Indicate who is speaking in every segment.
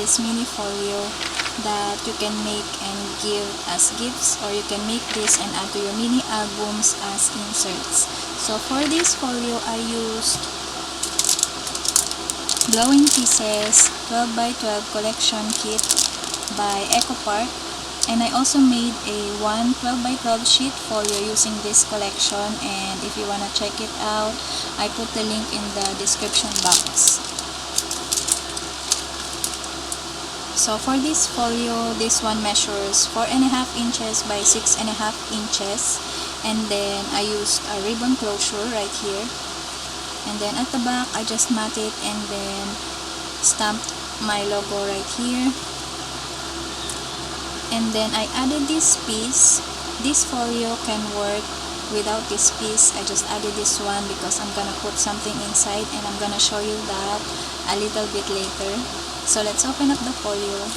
Speaker 1: this mini folio that you can make and give as gifts, or you can make this and add to your mini albums as inserts. So for this folio, I used Glowing Pieces 12 by 12 collection kit by EcoPark, and I also made a 12 by 12 sheet folio using this collection, and if you wanna check it out, I put the link in the description box. So for this folio, this one measures 4.5 inches by 6.5 inches, and then I used a ribbon closure right here, and then at the back I just mat it and then stamped my logo right here. And then I added this piece. This folio can work without this piece. I just added this one because I'm gonna put something inside, and I'm gonna show you that a little bit later. So let's open up the folio.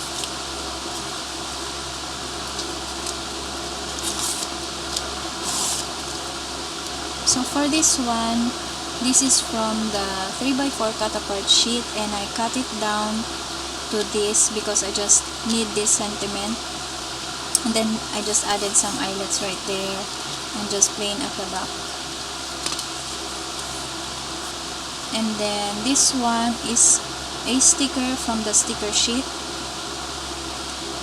Speaker 1: So for this one, this is from the 3x4 cut apart sheet, and I cut it down to this because I just need this sentiment. And then I just added some eyelets right there and just plain at the back. And then this one is a sticker from the sticker sheet,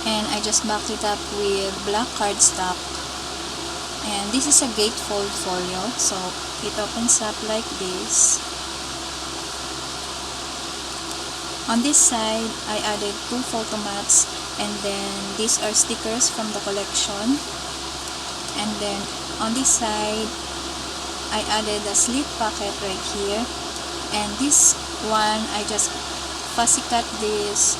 Speaker 1: and I just backed it up with black cardstock. And this is a gatefold folio, so it opens up like this. On this side, I added 2 photo mats, and then these are stickers from the collection. And then on this side, I added a slit pocket right here, and this one I just fussy cut this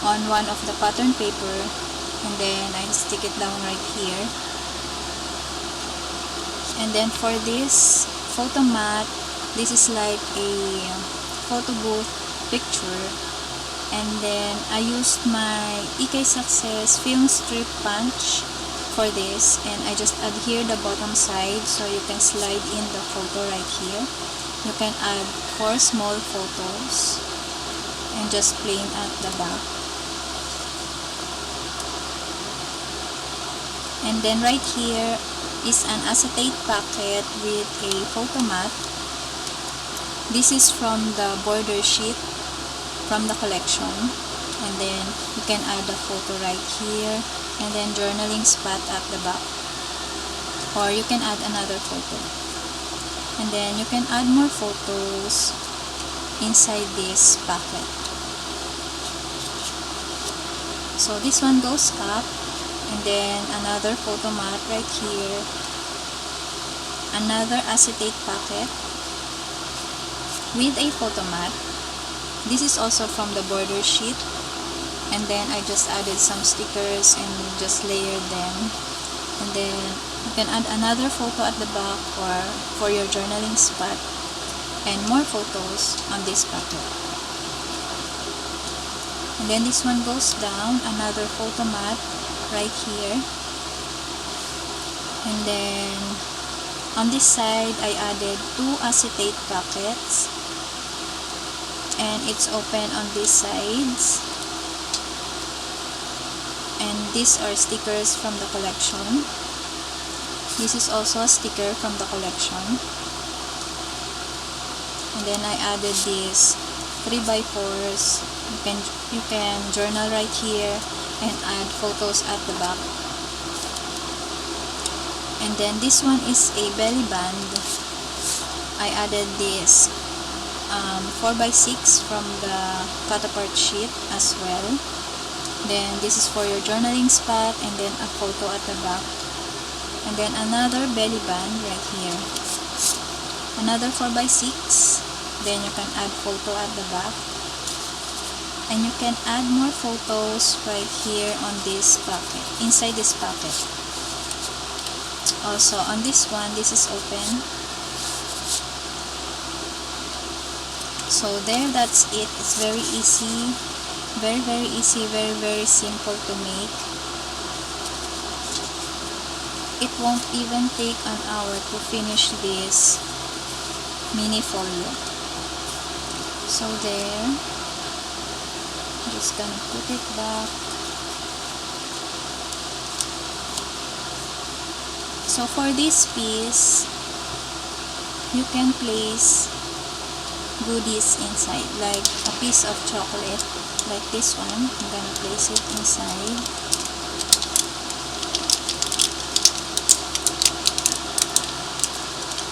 Speaker 1: on one of the pattern paper, and then I stick it down right here. And then for this photo mat, this is like a photo booth picture, and then I used my EK Success film strip punch for this, and I just adhere the bottom side so you can slide in the photo right here. You can add 4 small photos and just plain at the back. And then right here is an acetate packet with a photo mat. This is from the border sheet from the collection, and then you can add a photo right here, and then journaling spot at the back, or you can add another photo, and then you can add more photos inside this packet. So this one goes up, and then another photo mat right here, another acetate packet with a photo mat. This is also from the border sheet, and then I just added some stickers and just layered them. And then you can add another photo at the back for your journaling spot, and more photos on this packet. And then this one goes down, another photo mat right here. And then on this side, I added 2 acetate packets, and it's open on these sides. And these are stickers from the collection. This is also a sticker from the collection. And then I added these 3x4s. You can journal right here and add photos at the back. And then this one is a belly band. I added this 4x6 from the cut apart sheet as well. Then this is for your journaling spot, and then a photo at the back. And then another belly band right here. Another 4x6. Then you can add photo at the back. And you can add more photos right here on this pocket, inside this pocket. Also on this one, this is open. So there, that's it. It's very easy, very easy, very simple to make. It won't even take an hour to finish this mini folio. So there. just gonna put it back. So for this piece, you can place goodies inside, like a piece of chocolate, like this one. I'm gonna place it inside.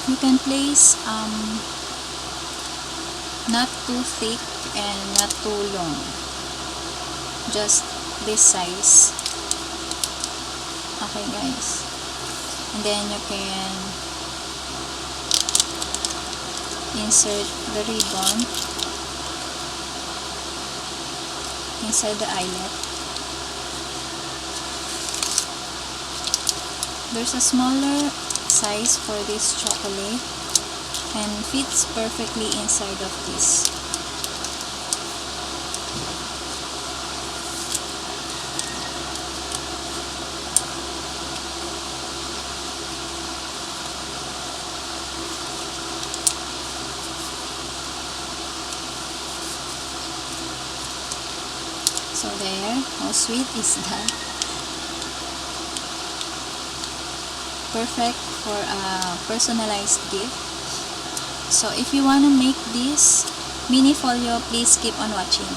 Speaker 1: You can place not too thick and not too long, just this size. Okay guys, and then you can insert the ribbon inside the eyelet. There's a smaller size for this chocolate and fits perfectly inside of this. So there, how sweet is that? Perfect for a personalized gift. So if you want to make this mini folio, please keep on watching.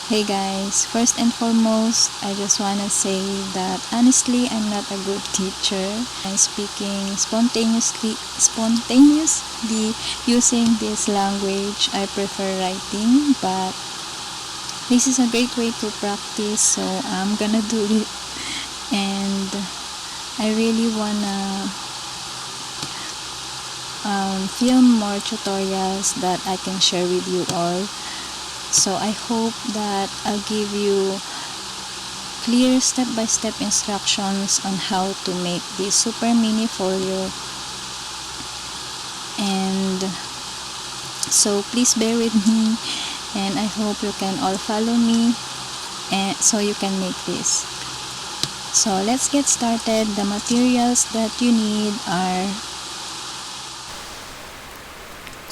Speaker 1: Hey guys, first and foremost, I just want to say that honestly, I'm not a good teacher. I'm speaking spontaneously using this language. I prefer writing, but this is a great way to practice, so I'm gonna do it. And I really wanna film more tutorials that I can share with you all. So I hope that I'll give you clear step-by-step instructions on how to make this super mini folio. And so please bear with me, and I hope you can all follow me and so you can make this. So let's get started. The materials that you need are,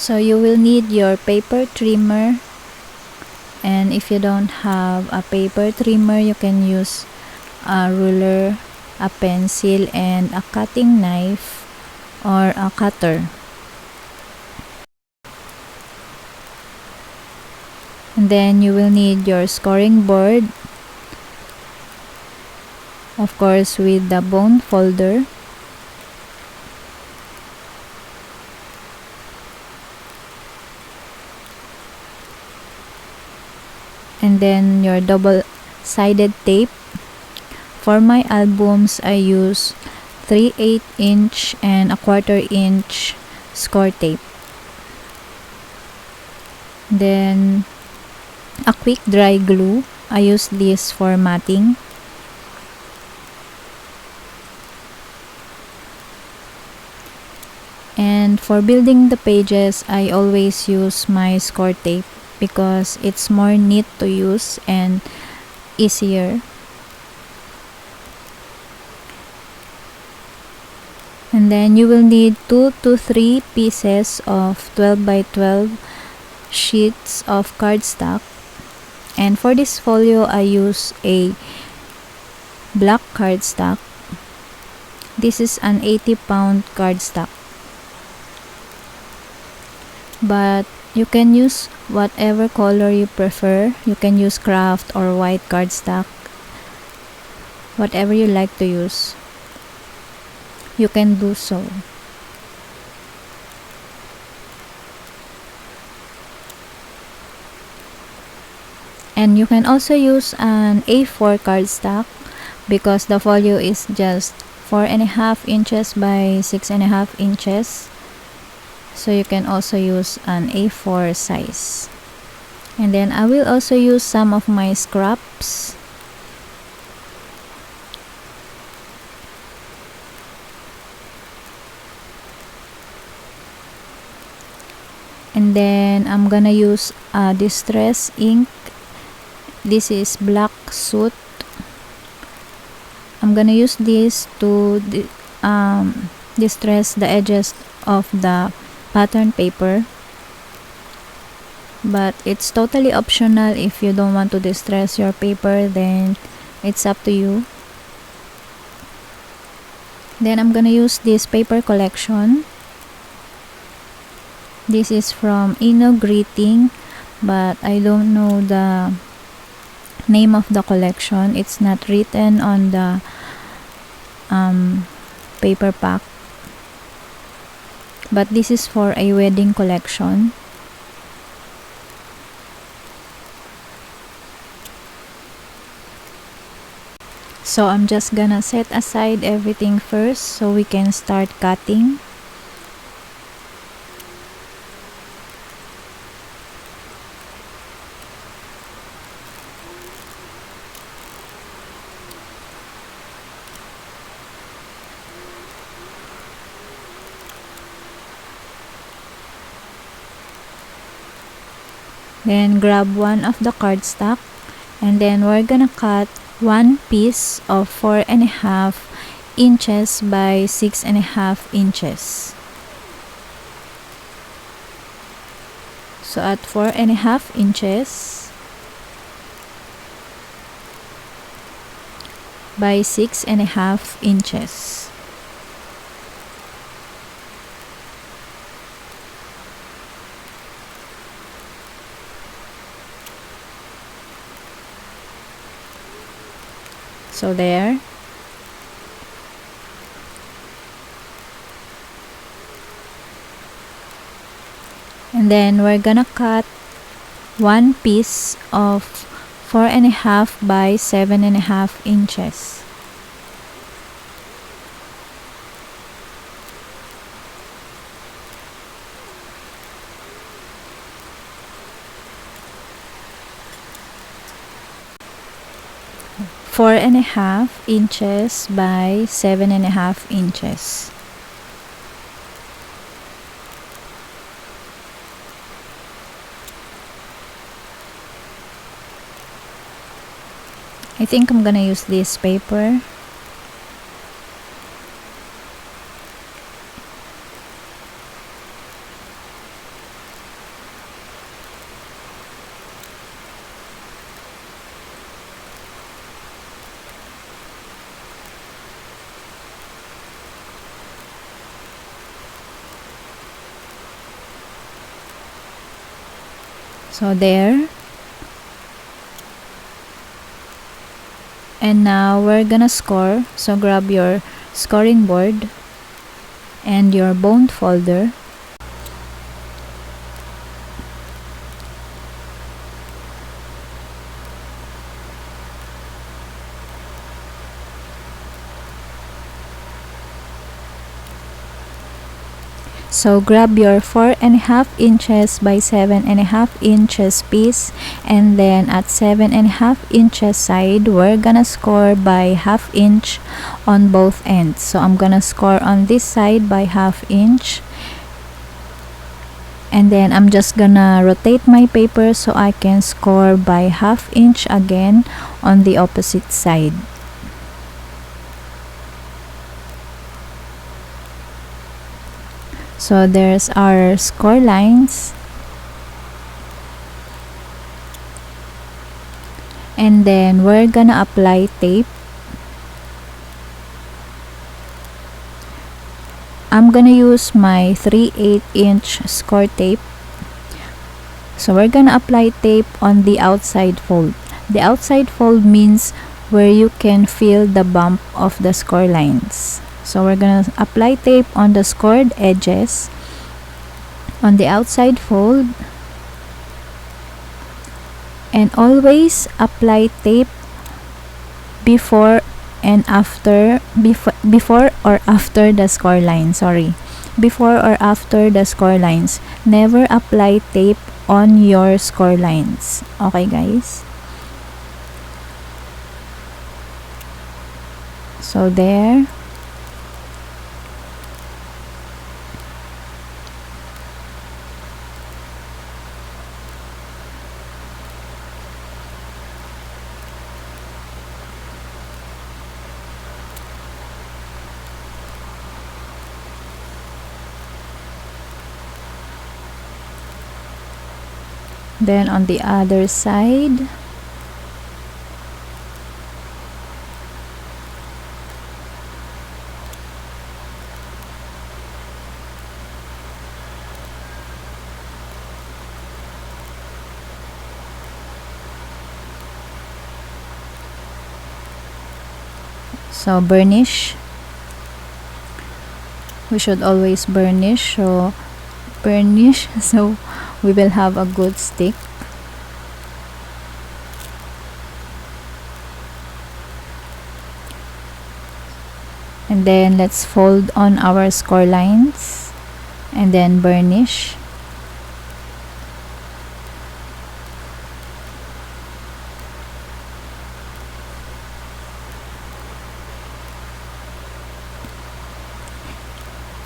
Speaker 1: so you will need your paper trimmer, and if you don't have a paper trimmer, you can use a ruler, a pencil, and a cutting knife or a cutter. And then you will need your scoring board, of course with the bone folder. And then your double-sided tape. For my albums, I use 3/8 inch and a 1/4 inch Scor Tape. Then a quick dry glue. I use this for matting. And for building the pages, I always use my Scor Tape because it's more neat to use and easier. And then you will need 2 to 3 pieces of 12 by 12 sheets of cardstock. And for this folio, I use a black cardstock. This is an 80-pound cardstock. But you can use whatever color you prefer. You can use craft or white cardstock, whatever you like to use, you can do so. And you can also use an A4 cardstock because the folio is just 4.5 inches by 6.5 inches. So you can also use an A4 size. And then I will also use some of my scraps. And then I'm gonna use distress ink. This is black soot. I'm gonna use this to distress the edges of the pattern paper. but it's totally optional. If you don't want to distress your paper, then it's up to you. Then I'm gonna use this paper collection. This is from Ino Greeting, but I don't know the name of the collection. It's not written on the paper pack, but this is for a wedding collection. So I'm just gonna set aside everything first so we can start cutting. Then grab one of the cardstock, and then we're gonna cut one piece of 4.5 inches by 6.5 inches. So at 4.5 inches by 6.5 inches. So there. And then we're gonna cut one piece of 4.5 by 7.5 inches. Four and a half inches by 7.5 inches. I think I'm gonna use this paper. So there. And now we're gonna score. So grab your scoring board and your bound folder. So grab your 4.5 inches by 7.5 inches piece, and then at 7.5 inches side, we're gonna score by 1/2 inch on both ends. So I'm gonna score on this side by 1/2 inch, and then I'm just gonna rotate my paper so I can score by 1/2 inch again on the opposite side. So there's our score lines. And then we're gonna apply tape. I'm gonna use my 3/8 inch Scor Tape. So we're gonna apply tape on the outside fold. The outside fold means where you can feel the bump of the score lines. So we're gonna apply tape on the scored edges on the outside fold, and always apply tape before or after the score line. Before or after the score lines. Never apply tape on your score lines. Okay, guys? So there. Then on the other side, so burnish. We should always burnish, so so we will have a good stick. And then let's fold on our score lines and then burnish.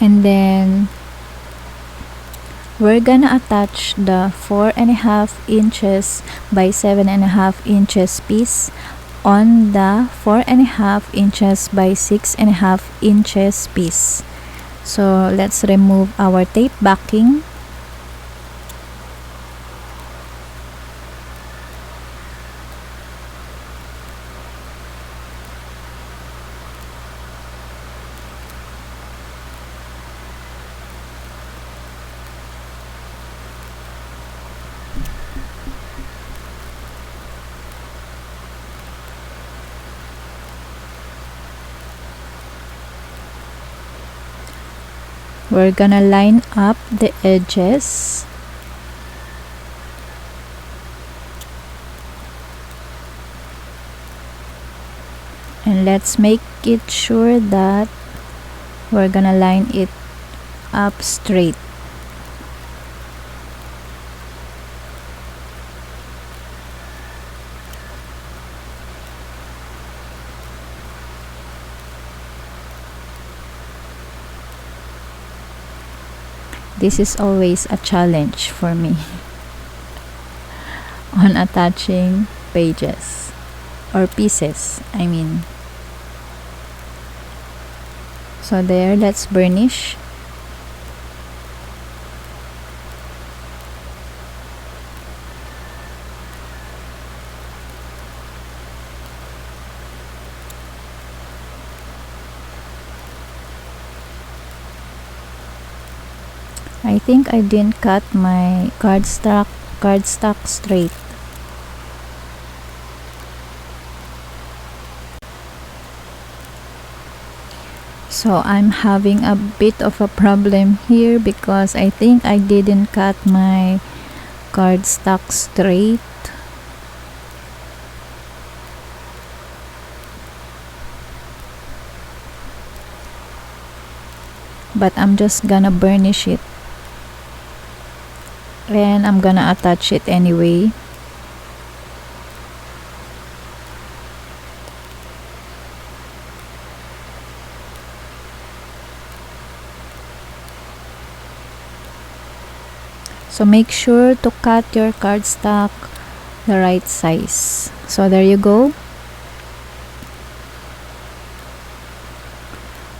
Speaker 1: And then we're gonna attach the 4.5 inches by 7.5 inches piece on the 4.5 inches by 6.5 inches piece. So let's remove our tape backing. We're gonna line up the edges. And let's make it sure that we're gonna line it up straight. This is always a challenge for me on attaching pages or pieces, I mean. So there, let's burnish. I think I didn't cut my cardstock straight. So I'm having a bit of a problem here because I think I didn't cut my cardstock straight. But I'm just gonna burnish it. And I'm gonna attach it anyway. So make sure to cut your cardstock the right size. So there you go.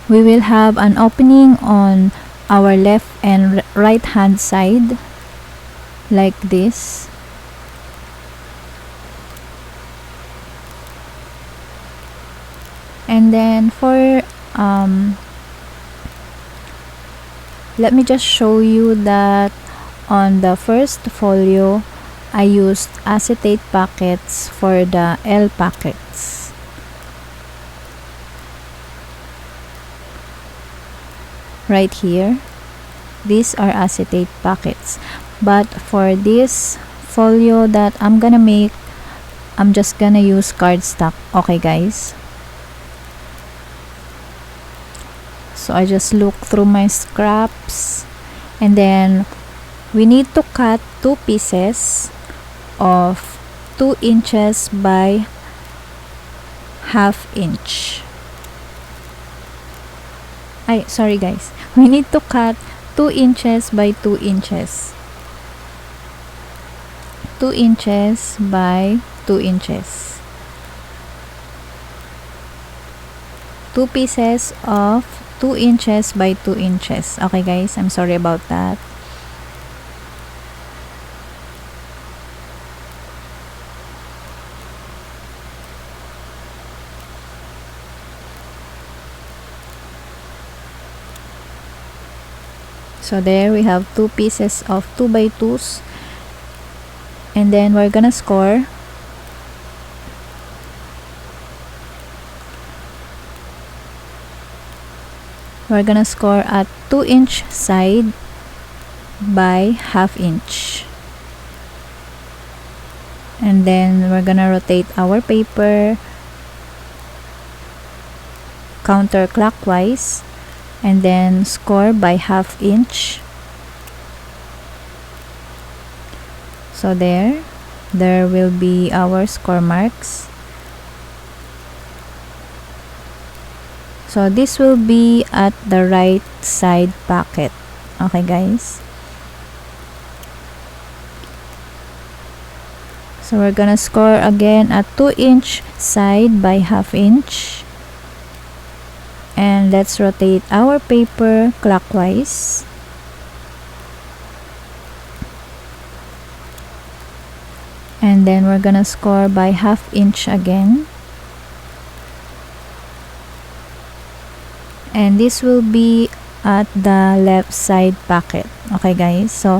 Speaker 1: We will have an opening on our left and right hand side like this. And then for let me just show you that on the first folio I used acetate packets for the L packets. Right here, these are acetate packets, but for this folio that I'm gonna make, I'm just gonna use cardstock. Okay guys, so I just look through my scraps, and then we need to cut two pieces of 2 inches by ½ inch. Sorry guys, we need to cut 2 inches by 2 inches. 2 inches by 2 inches. 2 pieces of 2 inches by 2 inches. Okay guys, I'm sorry about that. So there we have 2 pieces of 2x2s, and then we're gonna score. We're gonna score at 2-inch side by 1/2 inch. And then we're gonna rotate our paper counterclockwise and then score by 1/2 inch. So there will be our score marks. So this will be at the right side pocket. Okay guys. So we're gonna score again at 2-inch side by 1/2 inch. And let's rotate our paper clockwise. And then we're gonna score by 1/2 inch again. And this will be at the left side pocket. Okay guys, so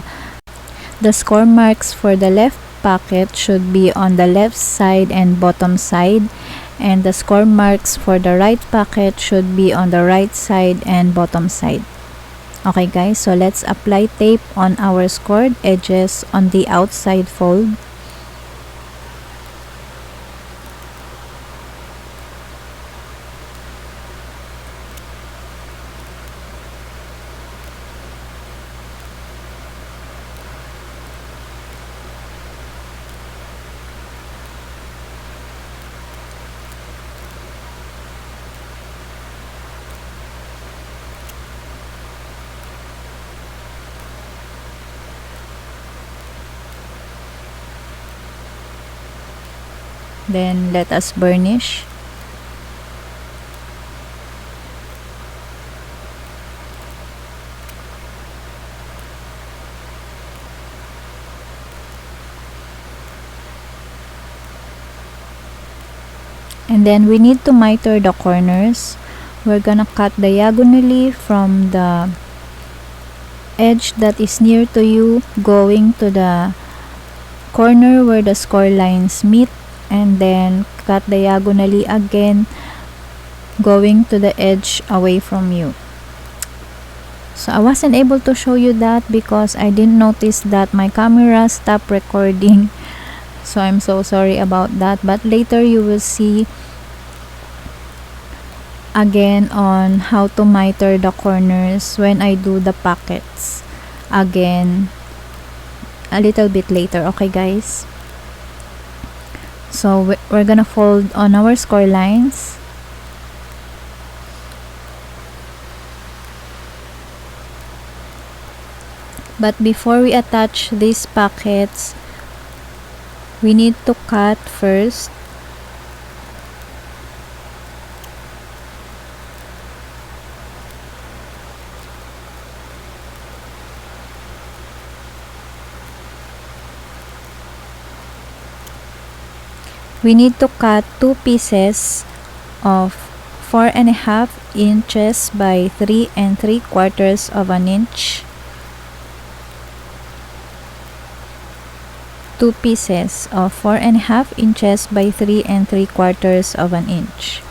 Speaker 1: the score marks for the left pocket should be on the left side and bottom side, and the score marks for the right pocket should be on the right side and bottom side. Okay guys, so let's apply tape on our scored edges on the outside fold. Then let us burnish. And then we need to miter the corners. We're gonna cut diagonally from the edge that is near to you, going to the corner where the score lines meet, and then cut diagonally again, going to the edge away from you. So I wasn't able to show you that because I didn't notice that my camera stopped recording. So I'm so sorry about that, but later you will see again on how to miter the corners when I do the pockets again a little bit later. Okay guys, so we're gonna fold on our score lines. But before we attach these pockets, we need to cut first. We need to cut 2 pieces of 4.5 inches by 3 3/4 of an inch. 2 pieces of 4.5 inches by 3 3/4 of an inch.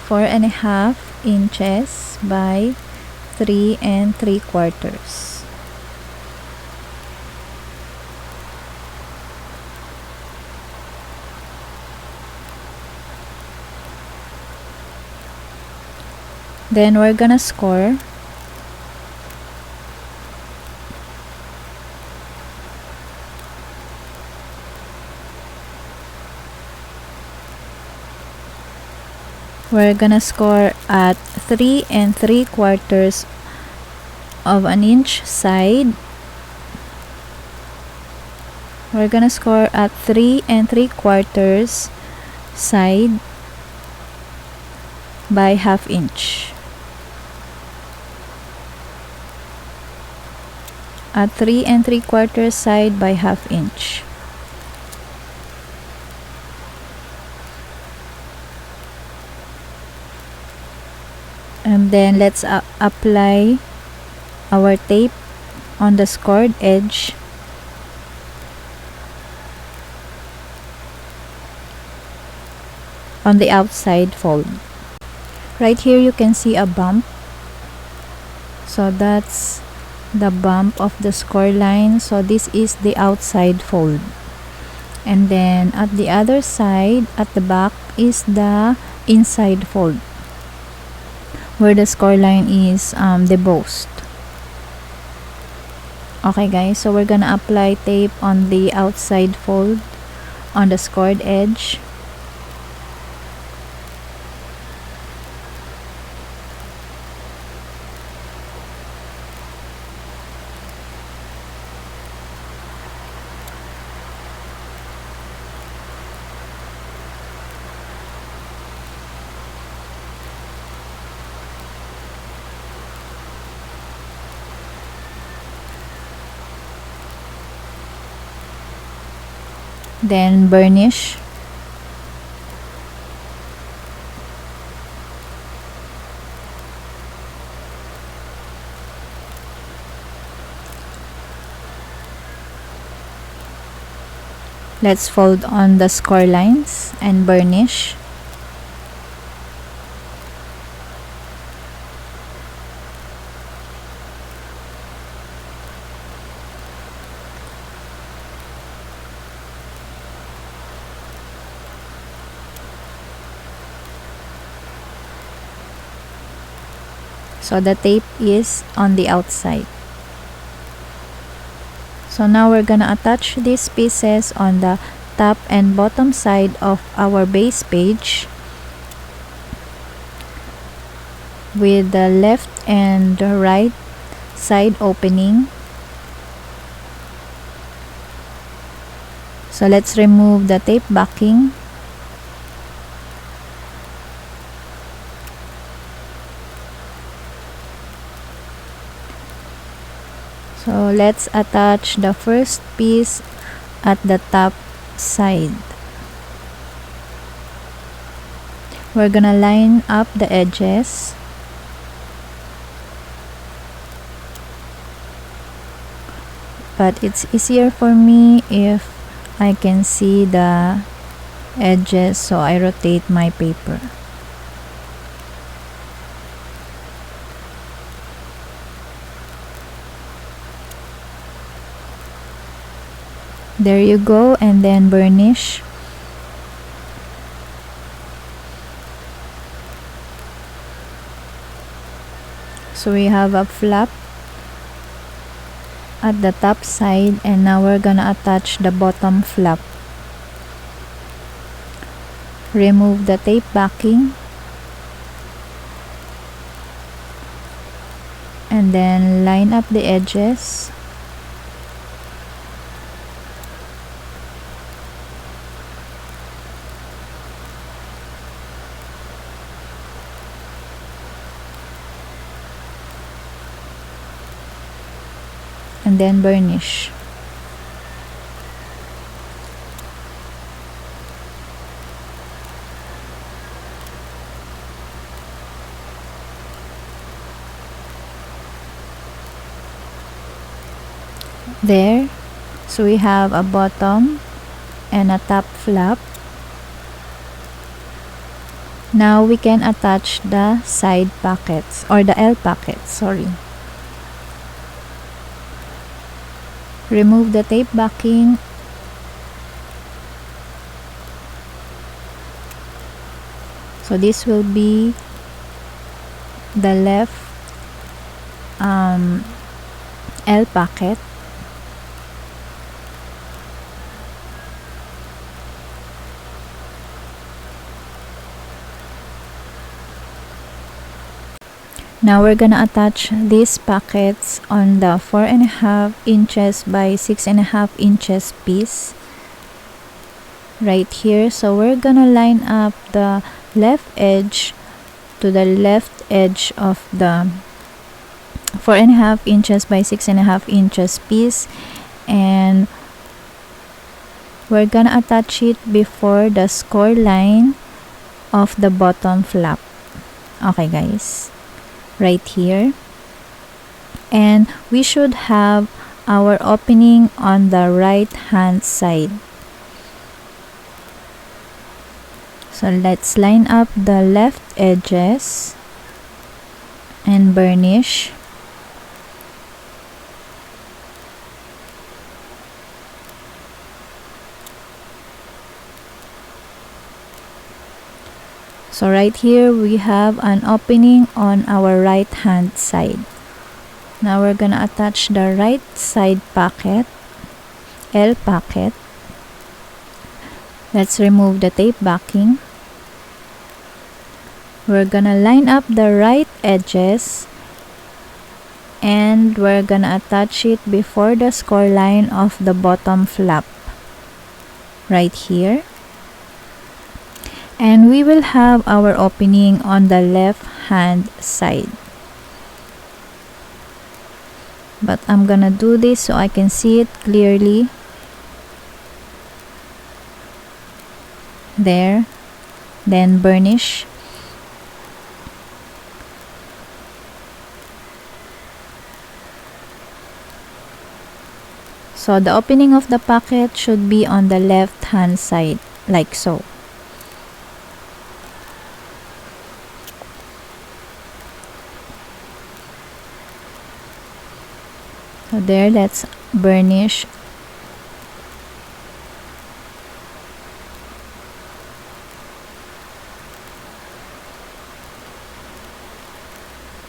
Speaker 1: Four and a half inches by 3 3/4. Then we're gonna score. We're gonna score at 3 3/4 of an inch side We're gonna score at 3 3/4 side by 1/2 inch. At 3 3/4 side by 1/2 inch. And then let's apply our tape on the scored edge on the outside fold. Right here you can see a bump, so that's the bump of the score line. So this is the outside fold, and then at the other side at the back is the inside fold where the score line is debossed. Okay guys, so we're gonna apply tape on the outside fold on the scored edge. Then burnish. Let's fold on the score lines and burnish. So the tape is on the outside. So now we're gonna attach these pieces on the top and bottom side of our base page with the left and the right side opening. So let's remove the tape backing. So let's attach the first piece at the top side. We're gonna line up the edges. But it's easier for me if I can see the edges, so I rotate my paper. There you go, and then burnish. So we have a flap at the top side, and now we're gonna attach the bottom flap. Remove the tape backing, and then line up the edges. And then burnish. There, so we have a bottom and a top flap. Now we can attach the side pockets, or the L pockets, sorry. Remove the tape backing. So this will be the left L pocket. Now we're gonna attach these pockets on the 4.5 inches by 6.5 inches piece right here. So we're gonna line up the left edge to the left edge of the 4.5 inches by 6.5 inches piece, and we're gonna attach it before the score line of the bottom flap. Okay guys, right here. And we should have our opening on the right hand side. So let's line up the left edges and burnish. So right here we have an opening on our right hand side. Now we're gonna attach the right side pocket, L pocket. Let's remove the tape backing. We're gonna line up the right edges and we're gonna attach it before the score line of the bottom flap right here. And we will have our opening on the left hand side. But I'm gonna do this so I can see it clearly. There. Then burnish. So the opening of the pocket should be on the left hand side, like so. So there, let's burnish.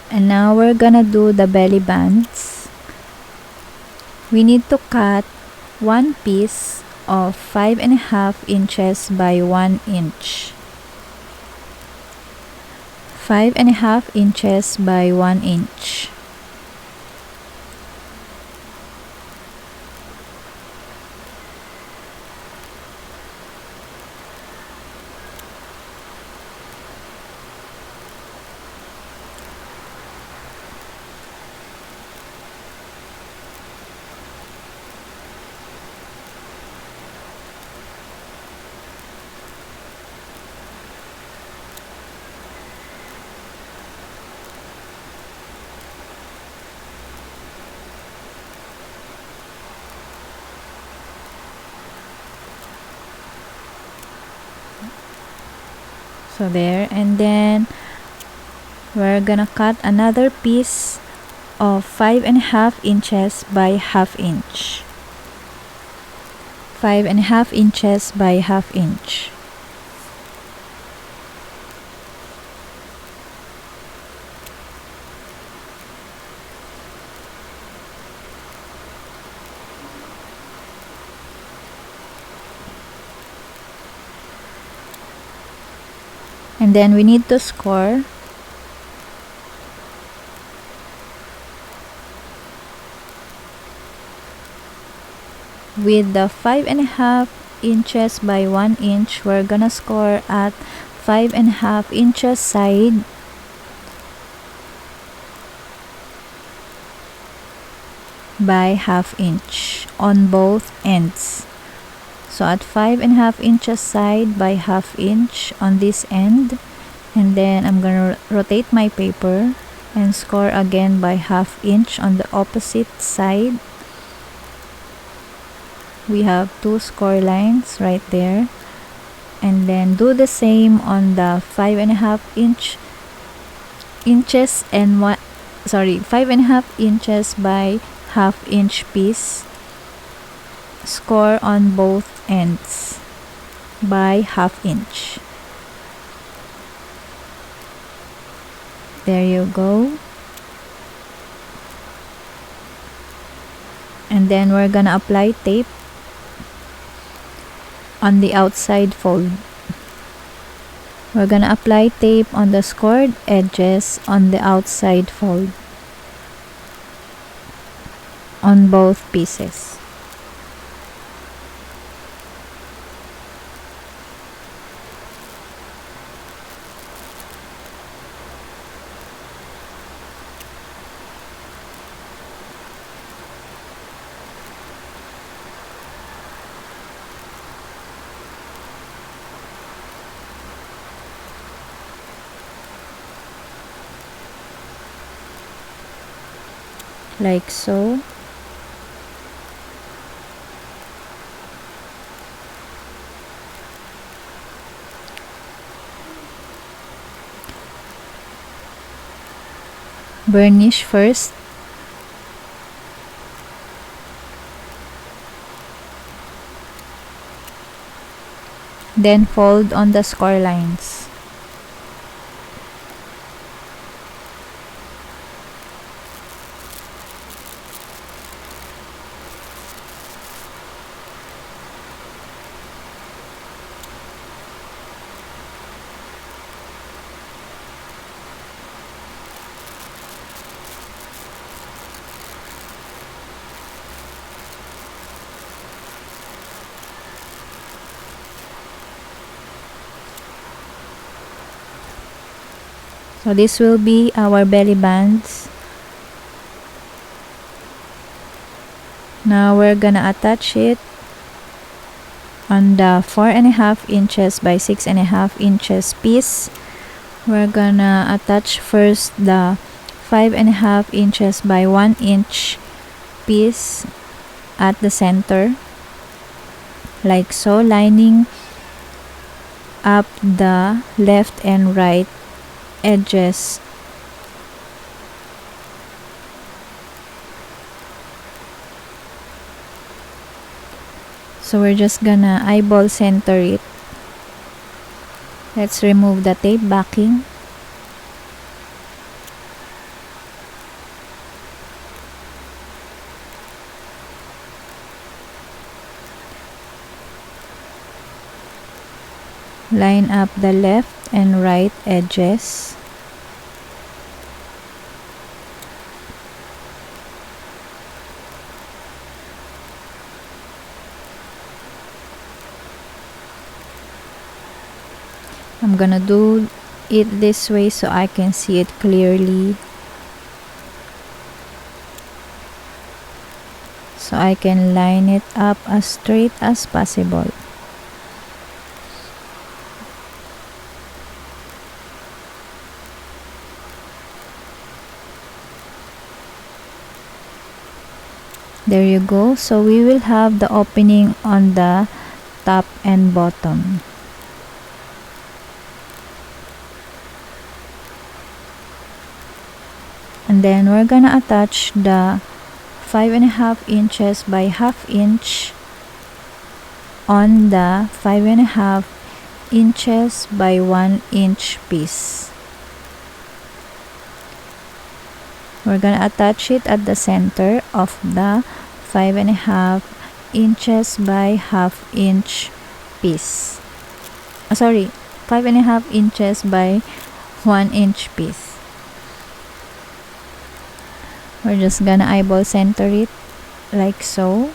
Speaker 1: And now we're gonna do the belly bands. We need to cut one piece of 5.5 inches by 1 inch. 5.5 inches by 1 inch. So there, and then we're gonna cut another piece of 5.5 inches by 1/2 inch. 5.5 inches by 1/2 inch. And then we need to score with the 5.5 inches by 1 inch. We're gonna score at 5.5 inches side by 1/2 inch on both ends. So at 5.5 inches side by 1/2 inch on this end, and then I'm gonna rotate my paper and score again by 1/2 inch on the opposite side. We have 2 score lines right there, and then do the same on the 5.5 inches and 5.5 inches by 1/2 inch piece. Score on both ends by 1/2 inch. There you go. And then we're gonna apply tape on the outside fold. We're gonna apply tape on the scored edges on the outside fold on both pieces. Like so. Burnish first. Then fold on the score lines. So this will be our belly bands. Now we're gonna attach it on the 4.5 inches by 6.5 inches piece. We're gonna attach first the 5.5 inches by 1 inch piece at the center, like so, lining up the left and right edges. So we're just gonna eyeball center it. Let's remove the tape backing. Line up the left and right edges. I'm gonna do it this way so I can see it clearly, so I can line it up as straight as possible. There you go. So we will have the opening on the top and bottom. And then we're gonna attach the 5.5 inches by 1/2 inch on the 5.5 inches by 1 inch piece. We're gonna attach it at the center of the 5.5 inches by 1/2 inch piece. 5.5 inches by 1 inch piece. We're just gonna eyeball center it like so,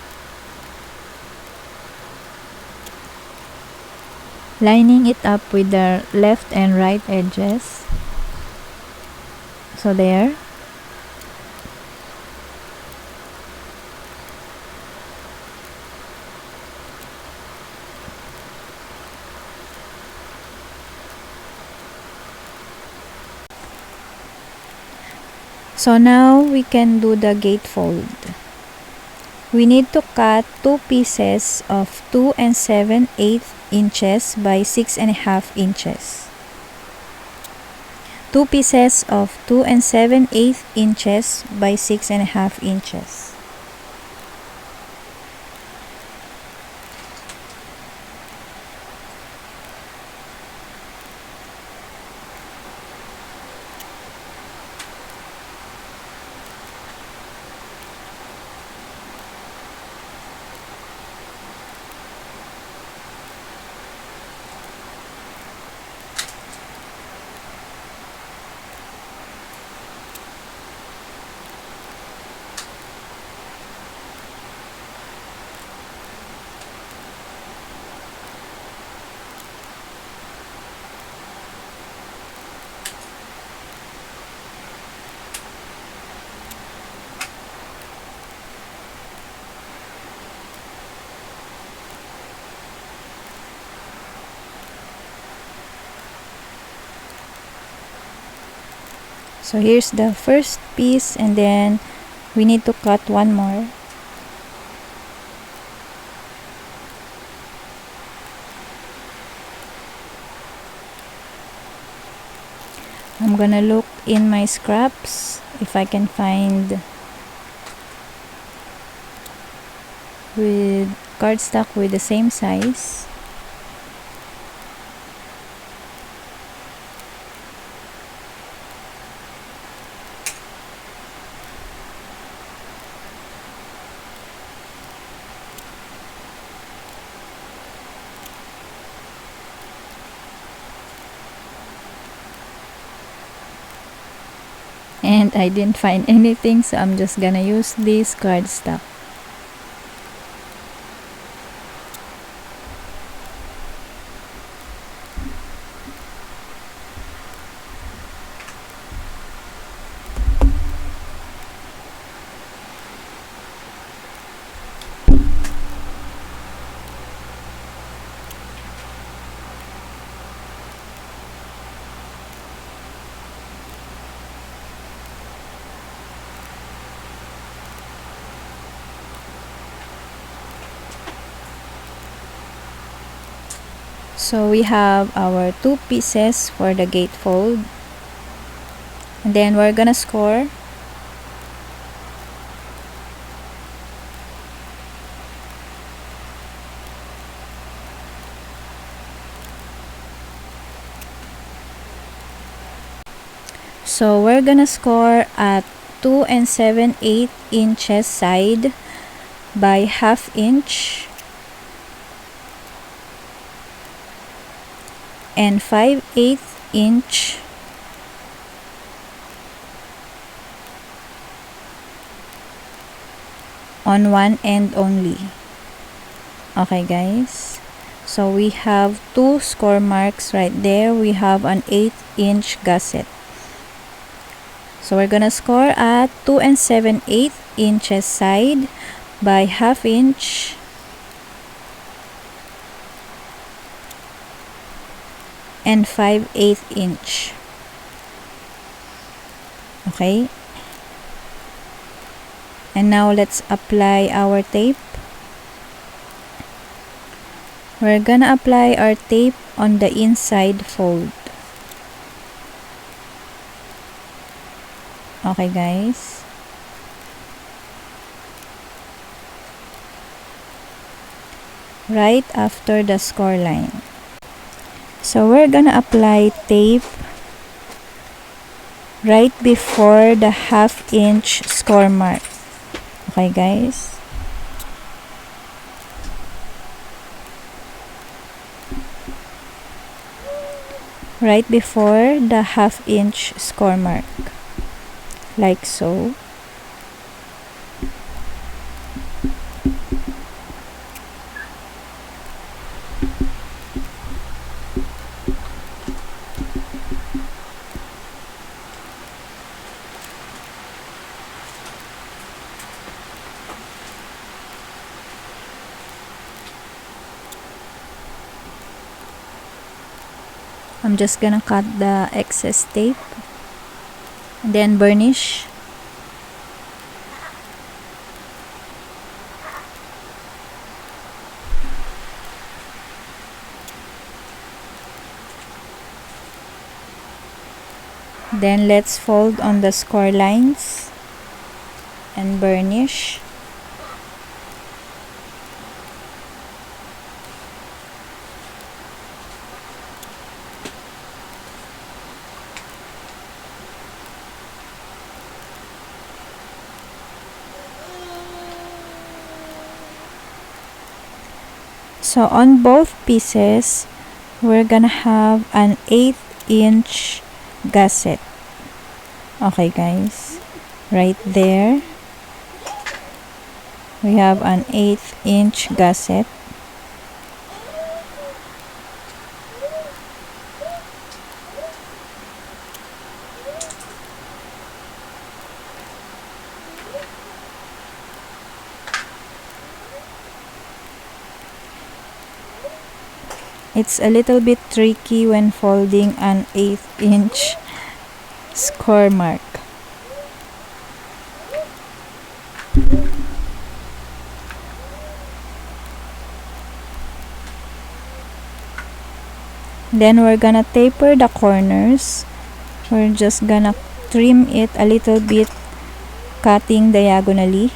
Speaker 1: lining it up with the left and right edges. So there. So now we can do the gatefold. We need to cut two pieces of 2 7/8 inches by 6.5 inches. Two pieces of 2 7/8 inches by 6.5 inches. So here's the first piece, and then we need to cut one more. I'm gonna look in my scraps if I can find with cardstock with the same size. And I didn't find anything, so I'm just gonna use this cardstock. So we have our two pieces for the gatefold, and then we're gonna score. So we're gonna score at 2 7/8 inches side by 1/2 inch and 5/8 inch on one end only. Okay guys, so we have two score marks right there. We have an 8-inch gusset. So we're gonna score at 2 7/8 inches side by 1/2 inch and 5/8 inch. Okay, and now let's apply our tape. We're gonna apply our tape on the inside fold. Okay guys, right after the score line. So we're gonna apply tape right before the 1/2 inch score mark. Okay guys, right before the 1/2 inch score mark, like so. I'm just gonna cut the excess tape and then burnish. Then let's fold on the score lines and burnish. So on both pieces, we're gonna have an 8-inch gusset. Okay guys, right there we have an 8-inch gusset. It's a little bit tricky when folding an 8-inch score mark. Then we're gonna taper the corners. We're just gonna trim it a little bit, cutting diagonally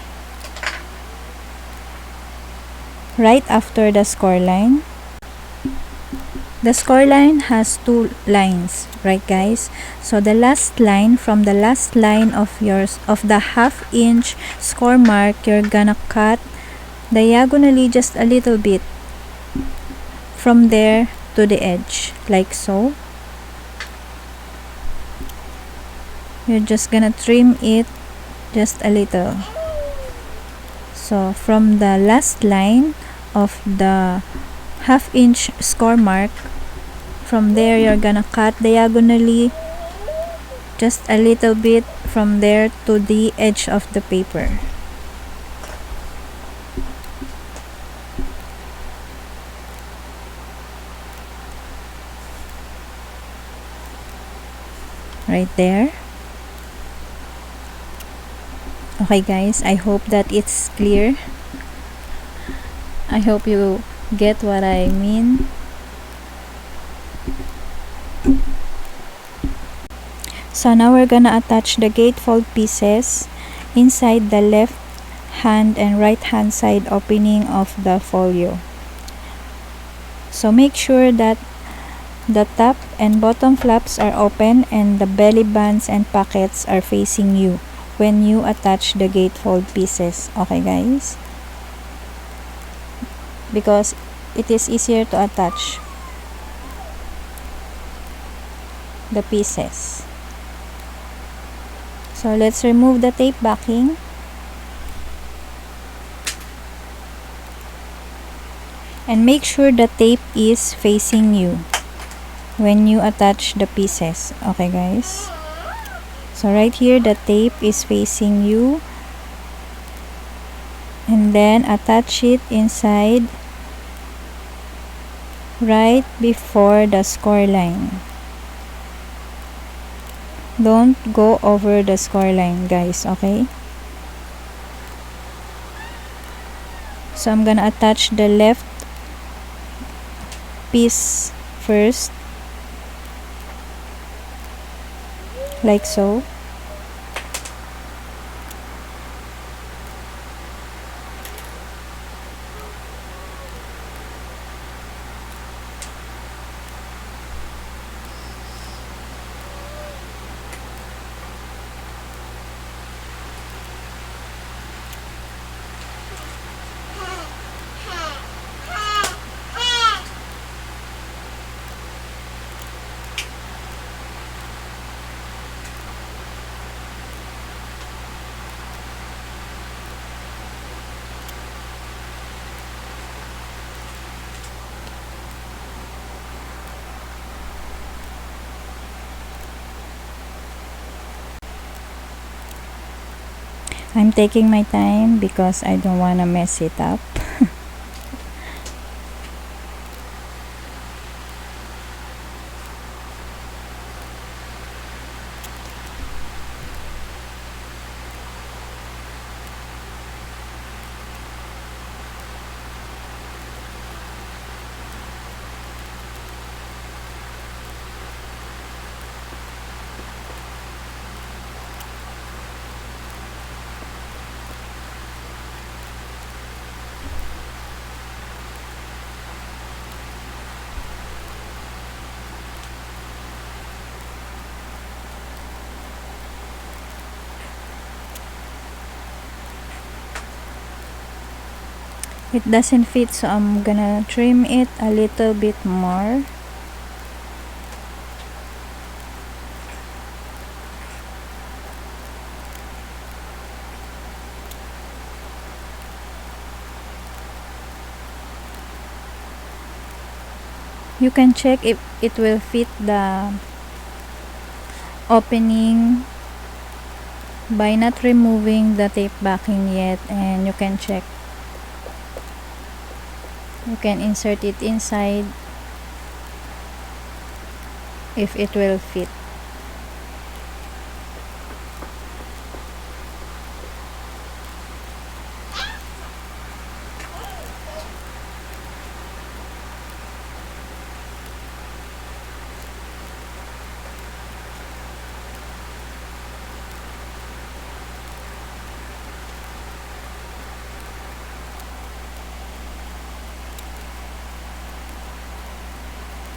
Speaker 1: right after the score line. The score line has two lines, right guys? So the last line, from the last line of the half-inch score mark, you're gonna cut diagonally just a little bit from there to the edge, like so. You're just gonna trim it just a little. So from the last line of the half-inch score mark, from there you're gonna cut diagonally just a little bit from there to the edge of the paper. Right there. Okay guys, I hope that it's clear. I hope you get what I mean. So now we're gonna attach the gatefold pieces inside the left hand and right hand side opening of the folio. So make sure that the top and bottom flaps are open and the belly bands and pockets are facing you when you attach the gatefold pieces. Okay guys? Because it is easier to attach the pieces. So let's remove the tape backing. And make sure the tape is facing you when you attach the pieces. Okay guys? So right here the tape is facing you. And then attach it inside right before the score line. Don't go over the score line guys, okay? So I'm gonna attach the left piece first, like so. I'm taking my time because I don't want to mess it up. It doesn't fit, so I'm gonna trim it a little bit more. You can check if it will fit the opening by not removing the tape backing yet, and you can check. You can insert it inside if it will fit.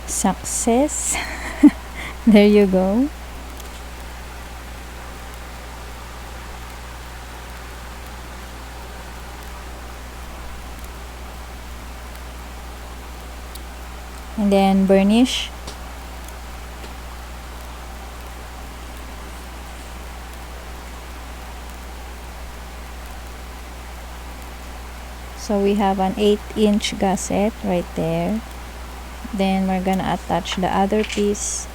Speaker 1: Success. There you go. And then burnish. So we have an 8-inch gusset right there. Then we're gonna attach the other piece.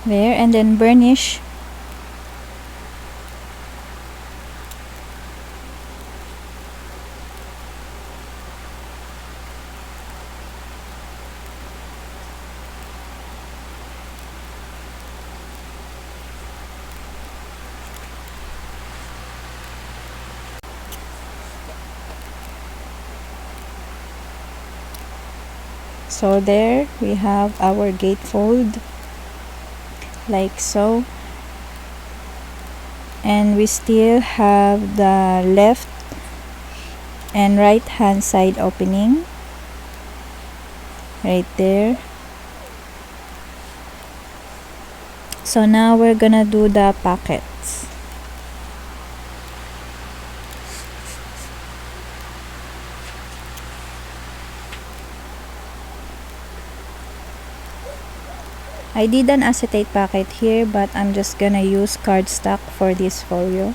Speaker 1: There, and then burnish. So there we have our gatefold, like so. And we still have the left and right hand side opening right there. So now we're gonna do the pockets. I did an acetate pocket here, but I'm just gonna use cardstock for this folio.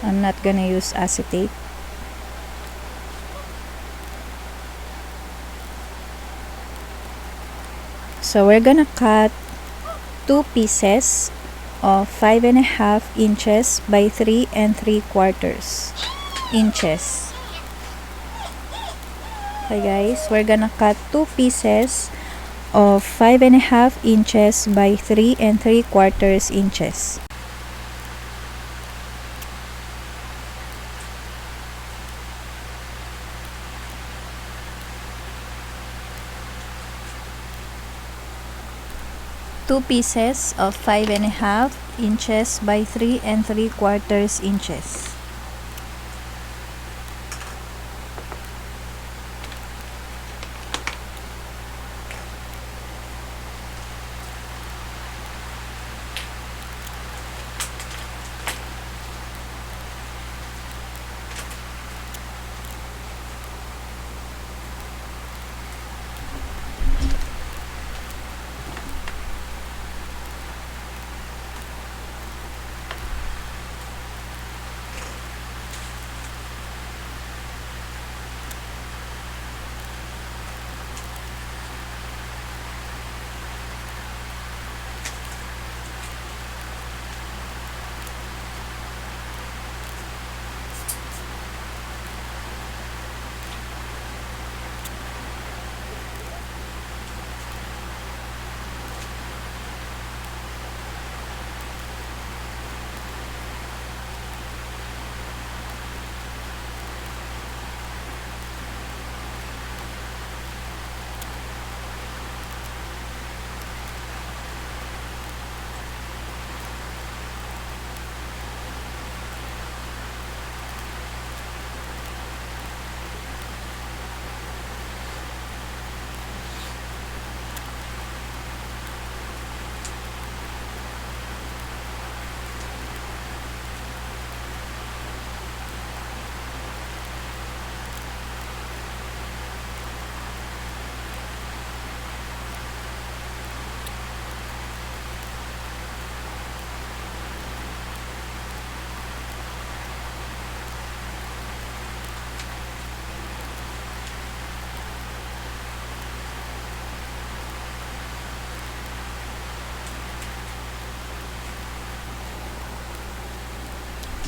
Speaker 1: I'm not gonna use acetate. So we're gonna cut 2 pieces of 5.5 inches by 3 3/4 inches. Okay guys, we're gonna cut 2 pieces of 5.5 inches by 3 3/4 inches. Two pieces of 5.5 inches by 3 3/4 inches.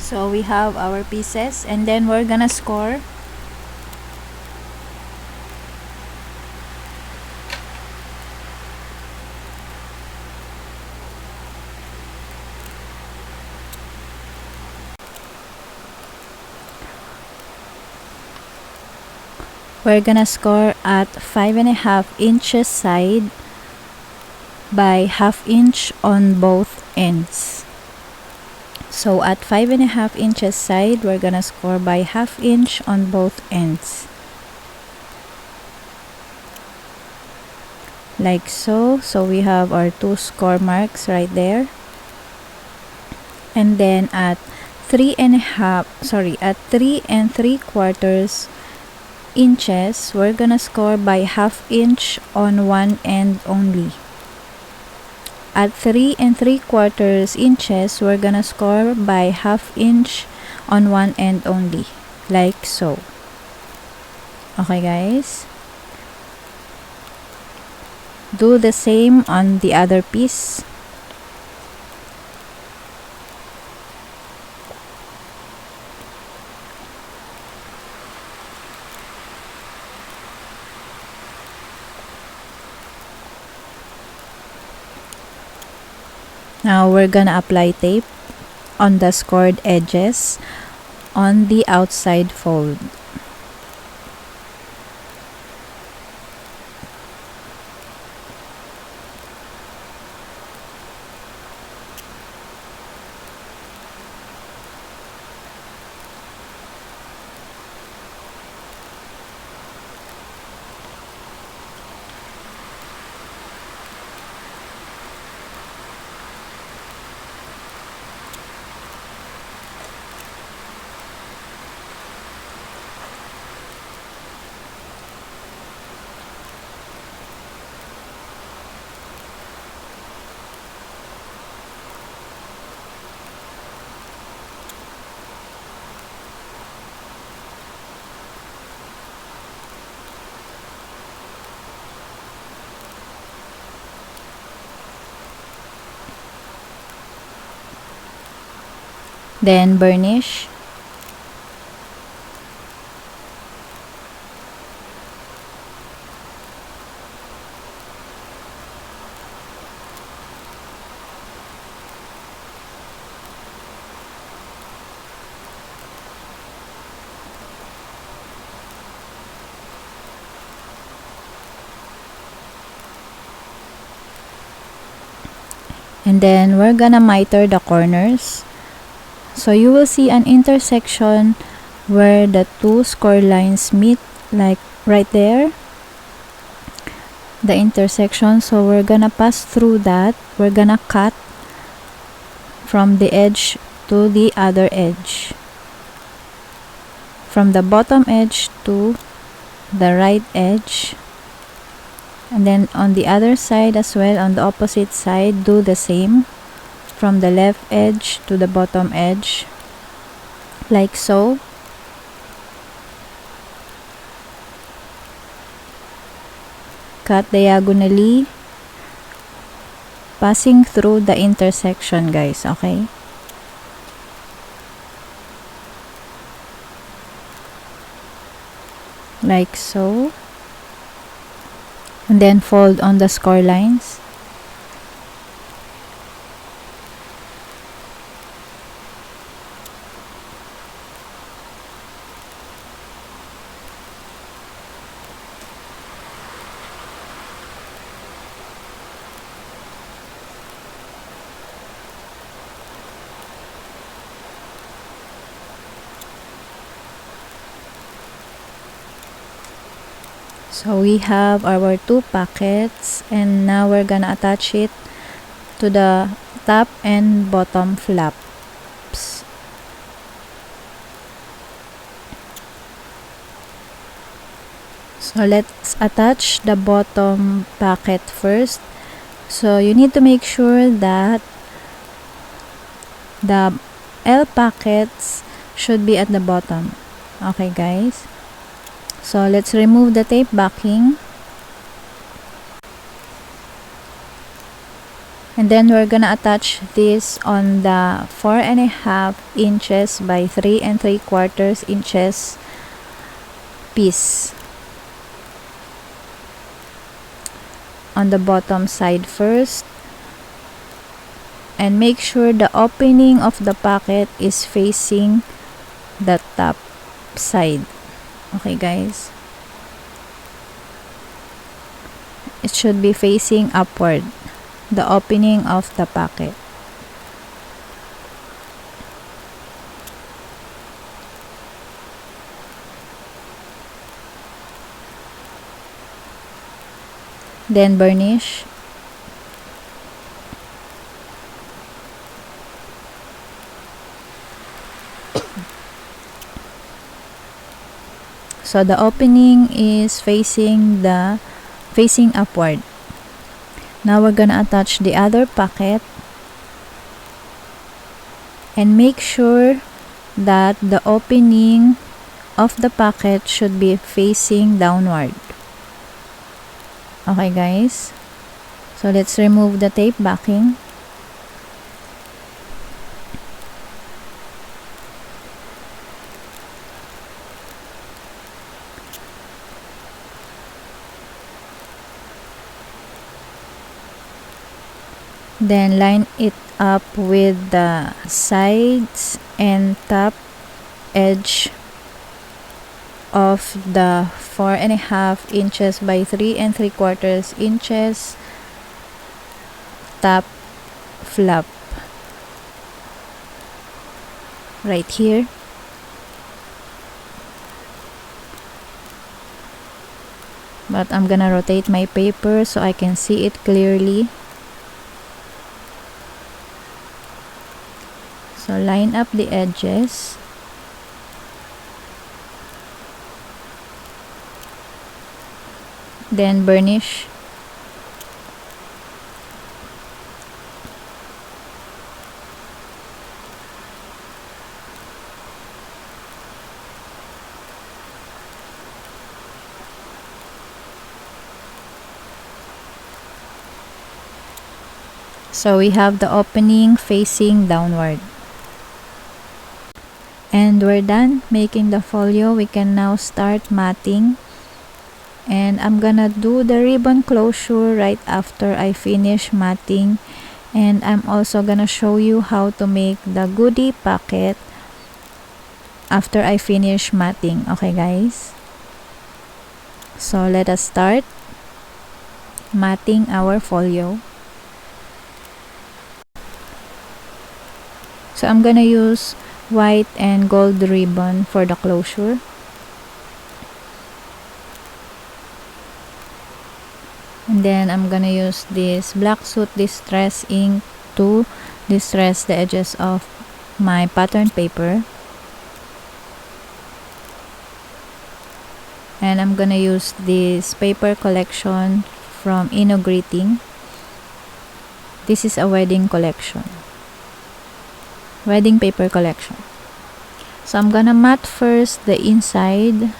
Speaker 1: So we have our pieces, and then we're gonna score. We're gonna score at 5.5 inches side by 1/2 inch on both ends. So at 5.5 inches side, we're gonna score by 1/2 inch on both ends. Like so. So we have our 2 score marks right there. And then at 3 and 3/4 inches, we're gonna score by 1/2 inch on one end only. At 3 and 3/4 inches, we're gonna score by 1/2 inch on one end only, like so. Okay guys, do the same on the other piece. Now we're gonna apply tape on the scored edges on the outside fold. Then burnish. And then we're gonna miter the corners. So you will see an intersection where the 2 score lines meet, like right there, the intersection. So we're gonna pass through that. We're gonna cut from the edge to the other edge, from the bottom edge to the right edge. And then on the other side as well, on the opposite side, do the same, from the left edge to the bottom edge, like so. Cut diagonally, passing through the intersection, guys, okay? Like so. And then fold on the score lines. So we have our 2 pockets, and now we're gonna attach it to the top and bottom flaps. So let's attach the bottom pocket first. So you need to make sure that the L pockets should be at the bottom. Okay guys, so let's remove the tape backing. And then we're gonna attach this on the 4.5 inches by 3 3/4 inches piece on the bottom side first, and make sure the opening of the pocket is facing the top side. Okay guys, it should be facing upward, the opening of the pocket. Then burnish. So the opening is facing upward. Now we're gonna attach the other pocket, and make sure that the opening of the pocket should be facing downward. Okay guys, so let's remove the tape backing. Then line it up with the sides and top edge of the 4.5 inches by 3 3/4 inches top flap right here. But I'm gonna rotate my paper so I can see it clearly. So line up the edges. Then burnish. So we have the opening facing downward. And we're done making the folio. We can now start matting. And I'm gonna do the ribbon closure right after I finish matting. And I'm also gonna show you how to make the goodie pocket after I finish matting. Okay guys? So let us start matting our folio. So I'm gonna use white and gold ribbon for the closure. And then I'm gonna use this black soot distress ink to distress the edges of my pattern paper. And I'm gonna use this paper collection from Inno Greeting. This is a wedding collection. Wedding paper collection. So I'm gonna mat first the inside.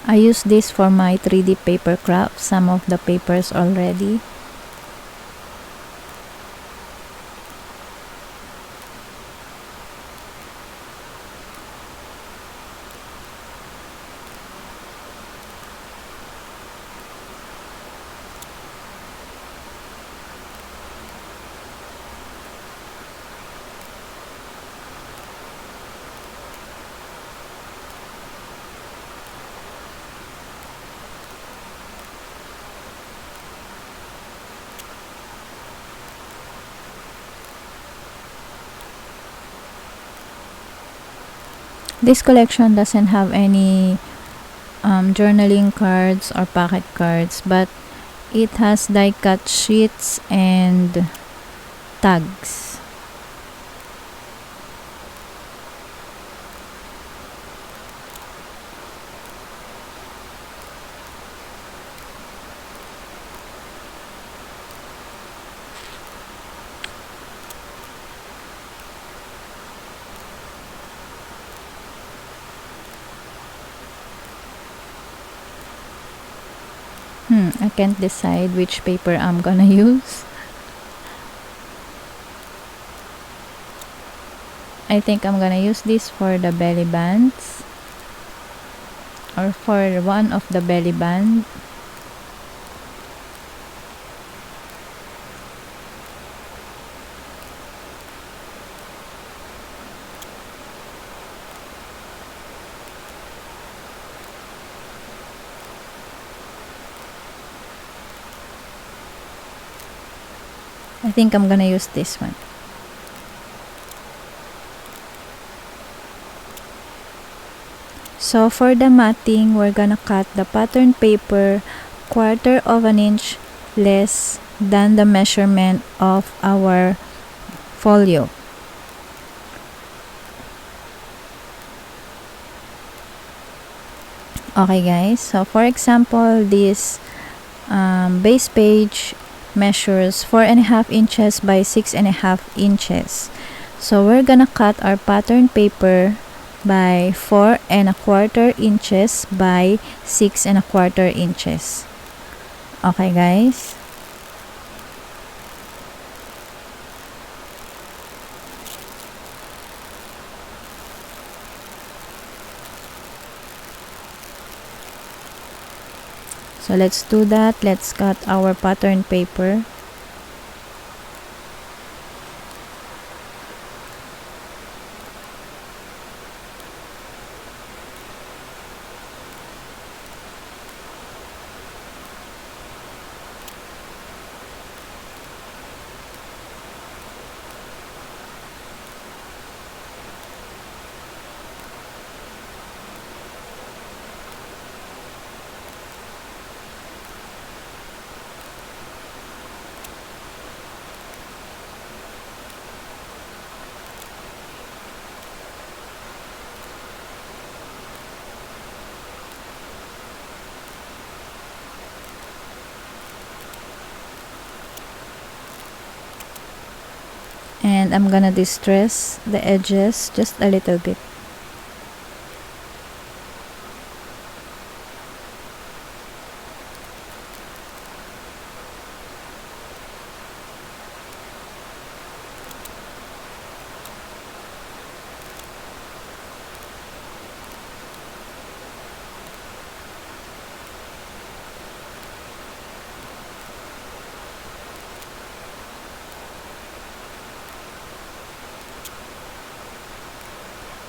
Speaker 1: I use this for my 3D paper craft, some of the papers already. This collection doesn't have any journaling cards or pocket cards, but it has die cut sheets and tags. I can't decide which paper I'm gonna use. I think I'm gonna use this for the belly bands, or for one of the belly band. I think I'm gonna use this one. So for the matting, we're gonna cut the pattern paper 1/4 of an inch less than the measurement of our folio. Okay guys, so for example, this base page measures 4.5 inches by 6.5 inches. So we're gonna cut our pattern paper by 4.25 inches by 6.25 inches. Okay guys. So let's do that. Let's cut our pattern paper. And I'm gonna distress the edges just a little bit.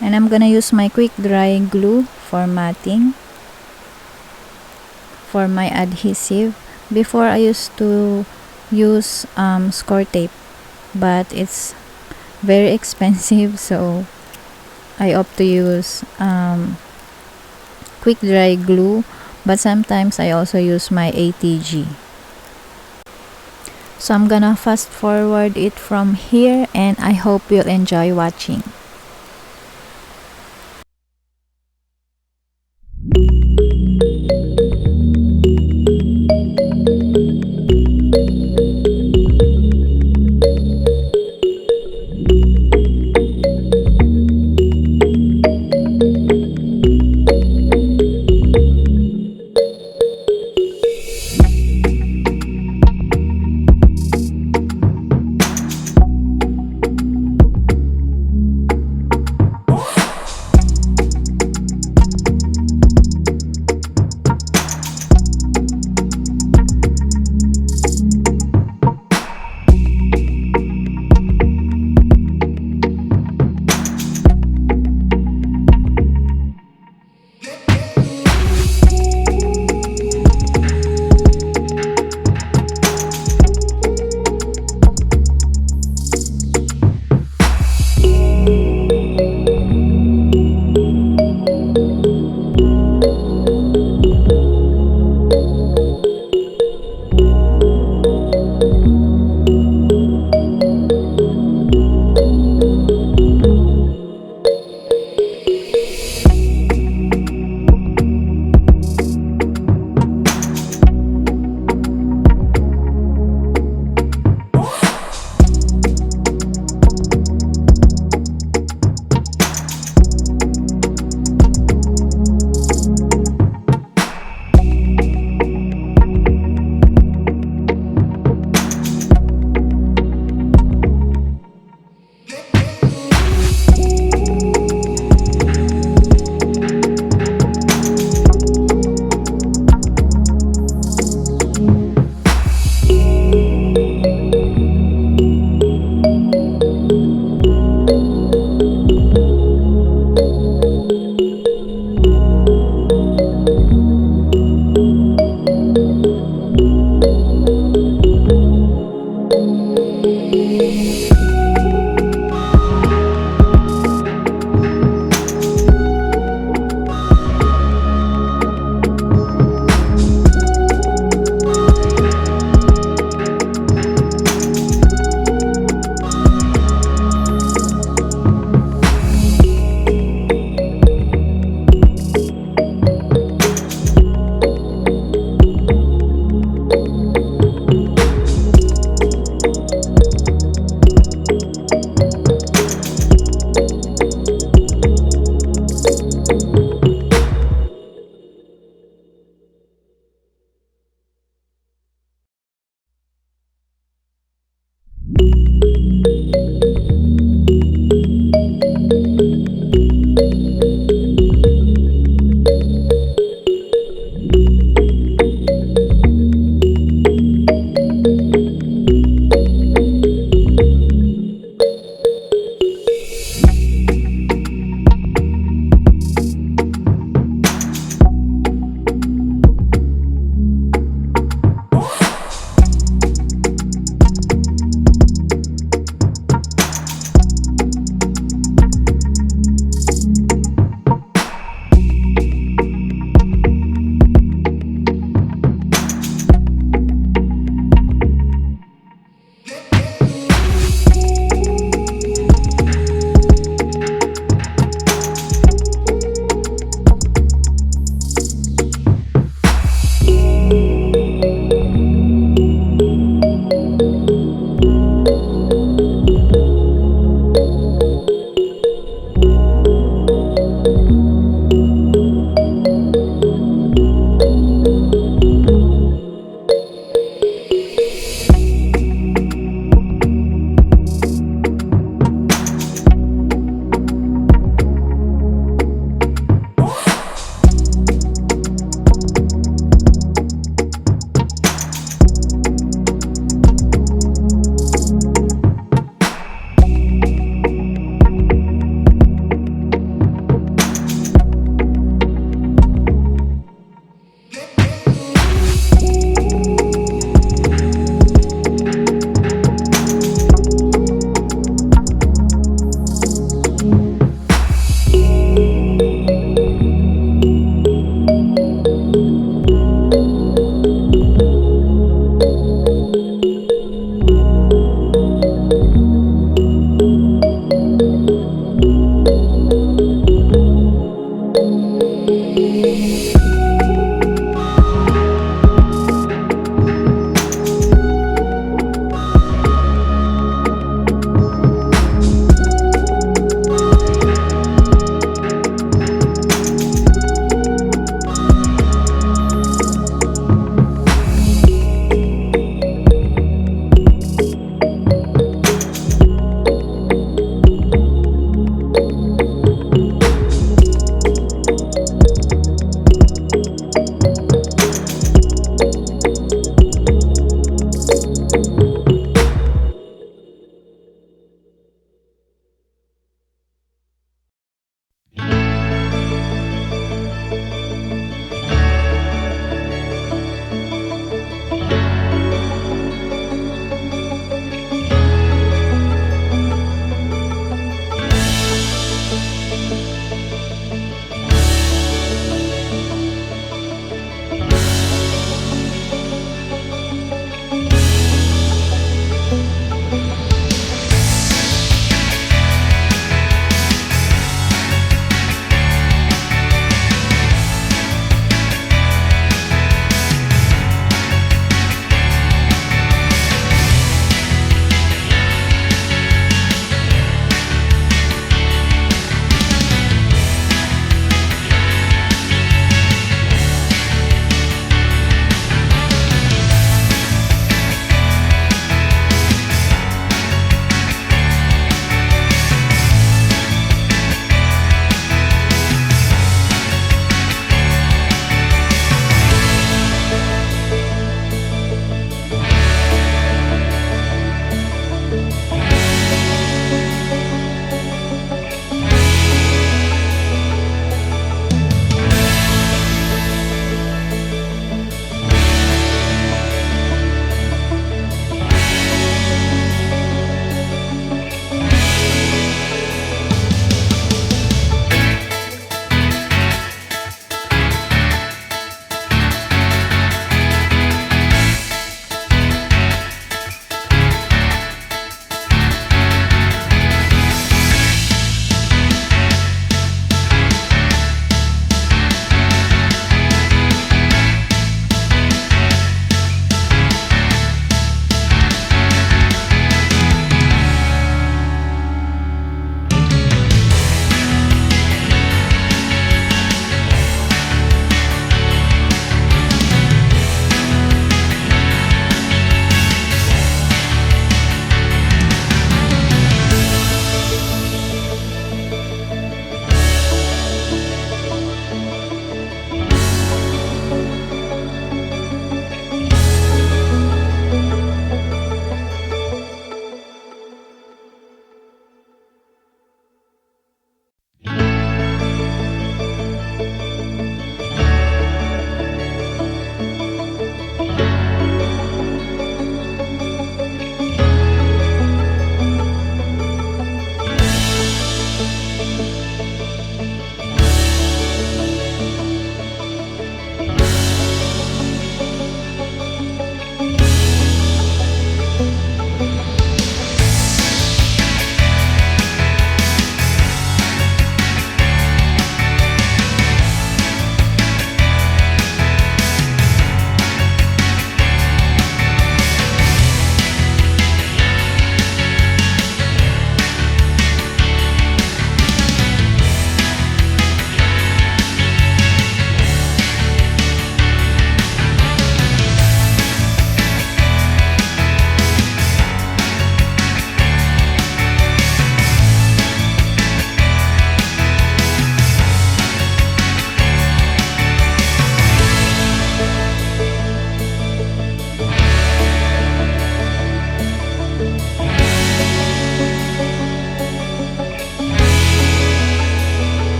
Speaker 1: And I'm gonna use my quick dry glue for matting, for my adhesive. Before I used to use Scor Tape, but it's very expensive, so I opt to use quick dry glue, but sometimes I also use my ATG. So I'm gonna fast forward it from here, and I hope you'll enjoy watching.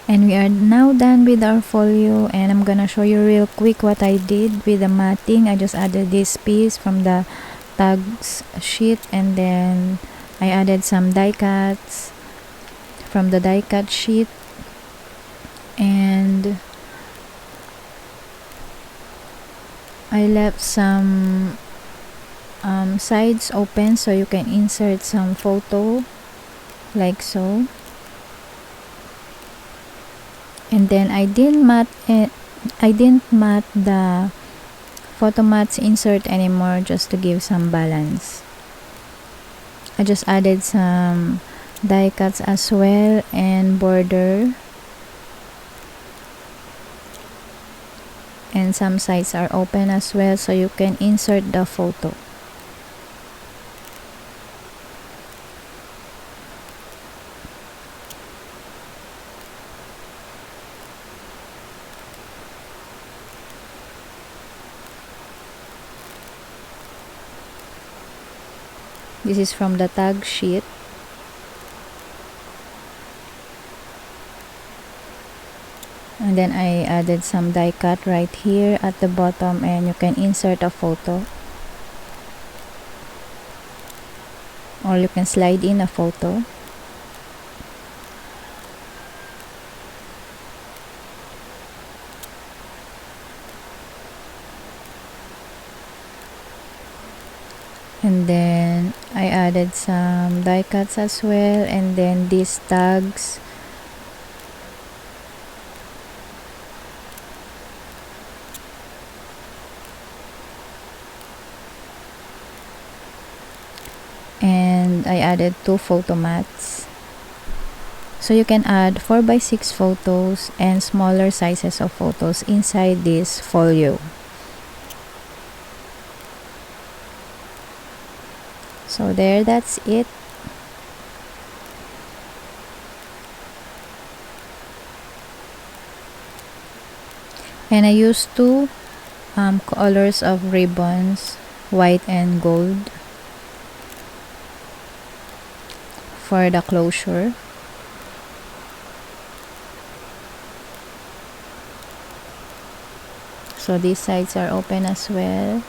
Speaker 1: And we are now done with our folio, and I'm gonna show you real quick what I did with the matting. I just added this piece from the tags sheet, and then I added some die cuts from the die cut sheet, and I left some sides open so you can insert some photo like so. And then I didn't mat the photo mats insert anymore, just to give some balance. I just added some die cuts as well and border, and some sides are open as well so you can insert the photo. This is from the tag sheet. And then I added some die cut right here at the bottom, and you can insert a photo, or you can slide in a photo. And then I added some die cuts as well, and then these tags. And I added 2 photo mats. So you can add 4x6 photos and smaller sizes of photos inside this folio. So there, that's it. And I used 2 colors of ribbons, white and gold, for the closure. So these sides are open as well.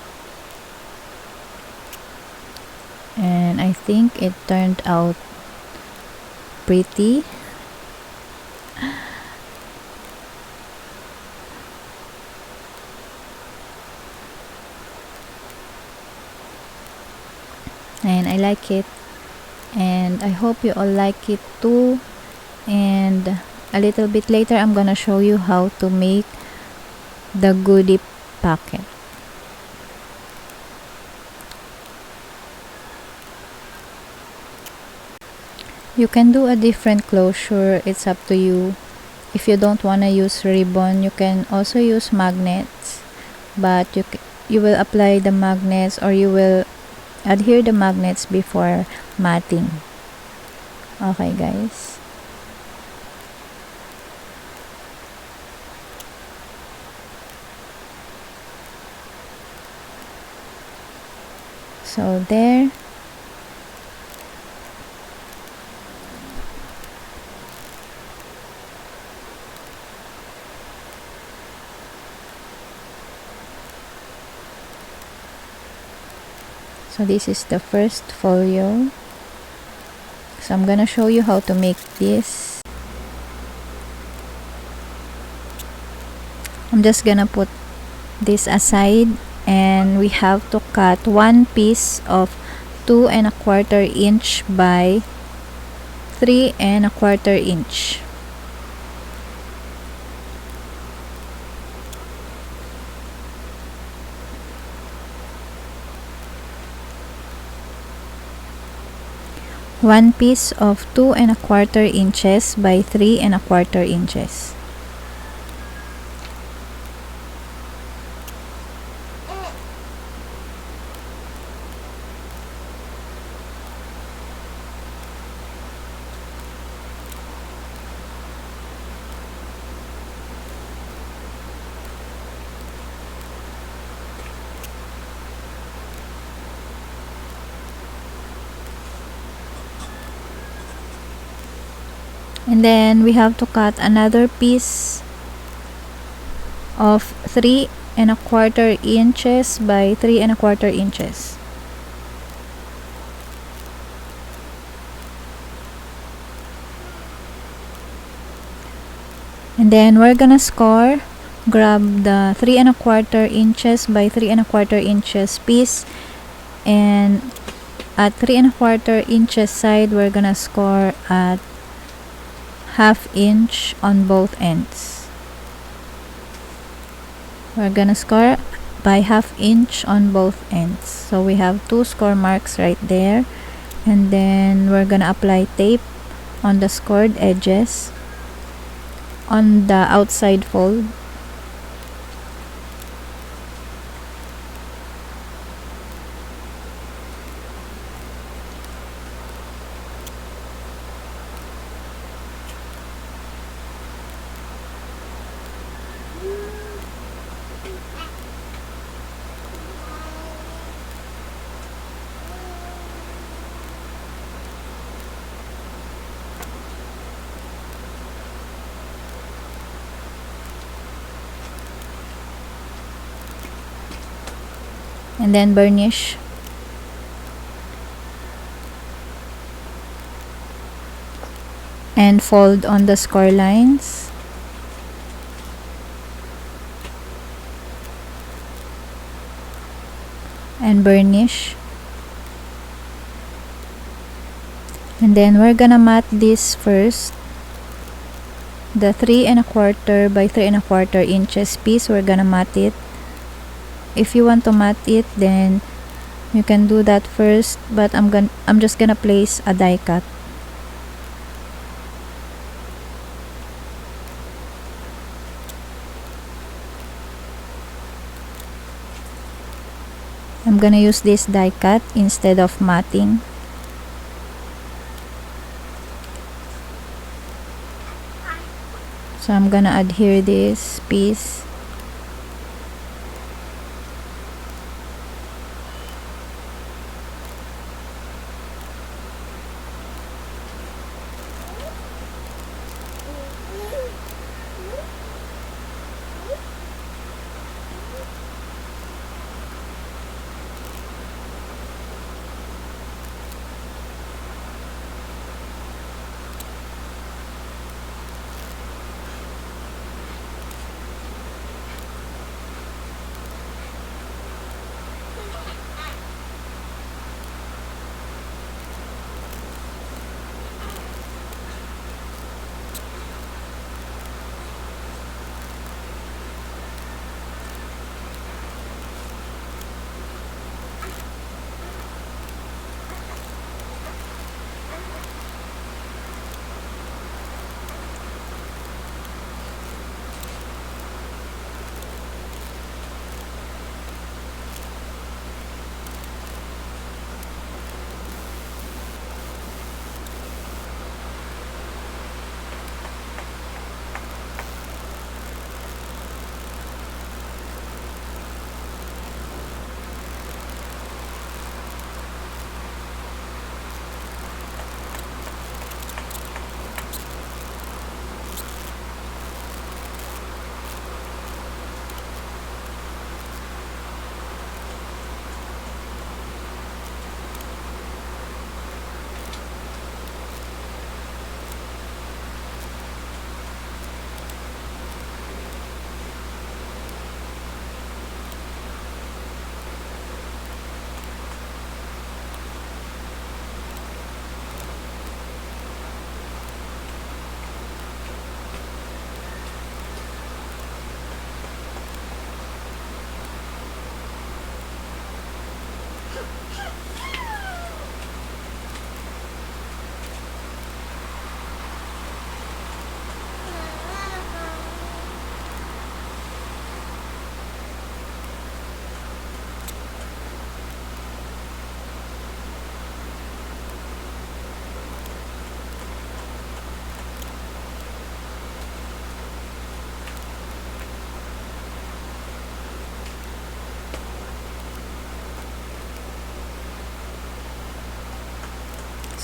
Speaker 1: And I think it turned out pretty. And I like it, and I hope you all like it too. And a little bit later I'm gonna show you how to make the goodie packet. You can do a different closure, it's up to you. If you don't want to use ribbon, you can also use magnets, but you will apply the magnets, or you will adhere the magnets before matting. Okay guys. So there. So this is the first folio. So I'm gonna show you how to make this. I'm just gonna put this aside, and we have to cut 1 piece of 2 1/4 inch by 3 1/4 inch. One piece of 2 1/4 inches by 3 1/4 inches. And then we have to cut another piece of 3¼ inches by 3¼ inches. And then we're gonna score. Grab the 3¼ inches by 3¼ inches piece, and at 3¼ inches side we're gonna score at 1/2 inch on both ends. We're gonna score by 1/2 inch on both ends. So we have 2 score marks right there. And then we're gonna apply tape on the scored edges on the outside fold. And then burnish. And fold on the score lines. And burnish. And then we're gonna mat this first. The 3¼ by 3¼ inches piece, we're gonna mat it. If you want to mat it, then you can do that first, but I'm just gonna place a die cut. I'm gonna use this die cut instead of matting. So I'm gonna adhere this piece.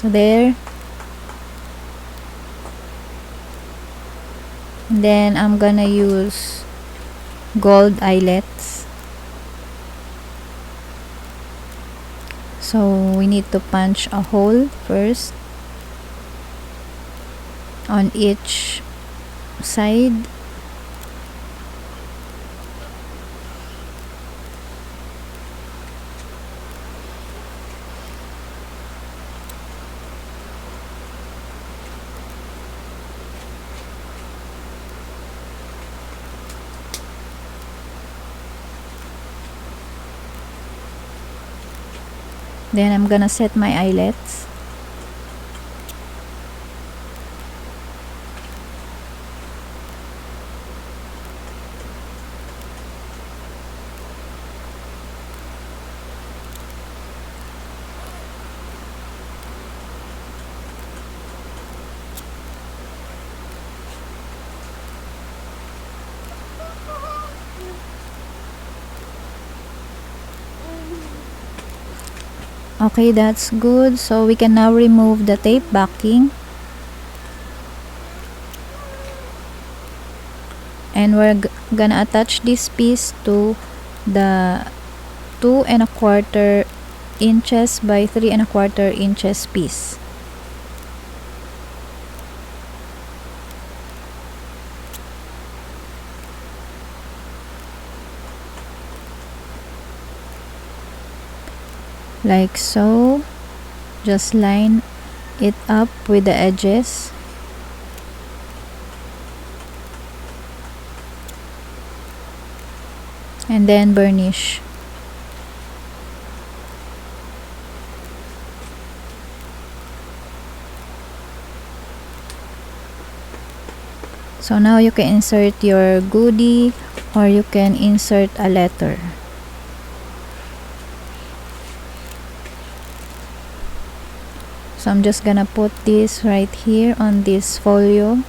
Speaker 1: So there. Then I'm gonna use gold eyelets. So we need to punch a hole first on each side. Then I'm gonna set my eyelets. Okay, that's good. So we can now remove the tape backing. And we're gonna attach this piece to the 2¼ inches by 3¼ inches piece. Like so. Just line it up with the edges. And then burnish. So now you can insert your goodie, or you can insert a letter. So I'm just gonna put this right here on this folio.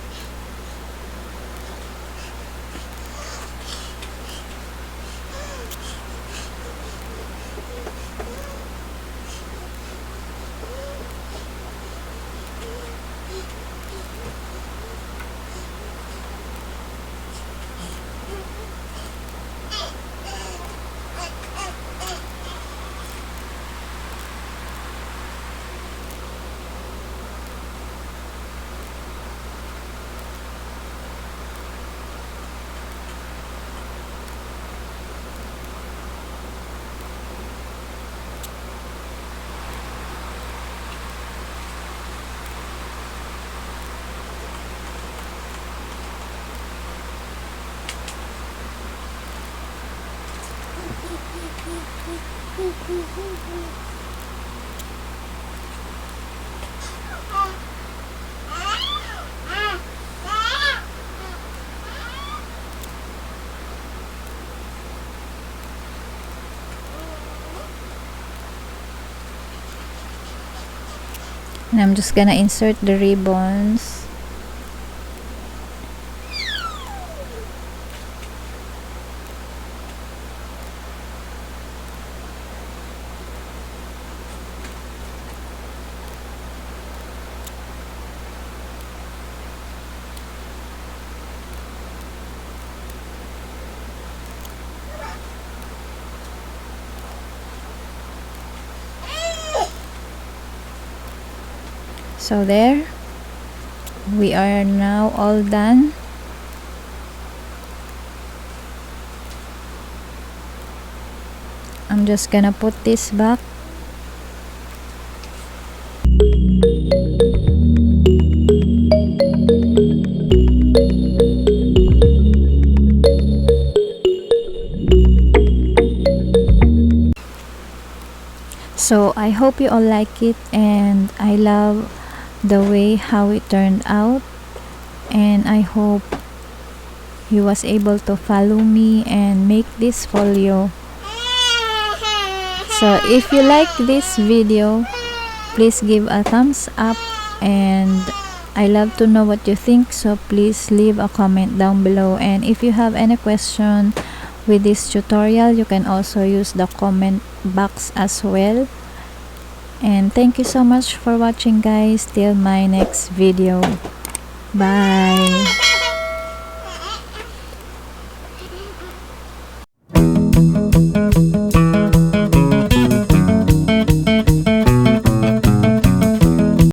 Speaker 1: And I'm just gonna insert the ribbons. So there, we are now all done. I'm just gonna put this back. So I hope you all like it, and I love the way how it turned out, and I hope you was able to follow me and make this folio. So if you like this video, please give a thumbs up, and I love to know what you think, so please leave a comment down below. And if you have any question with this tutorial, you can also use the comment box as well. And thank you so much for watching, guys. Till my next video. Bye.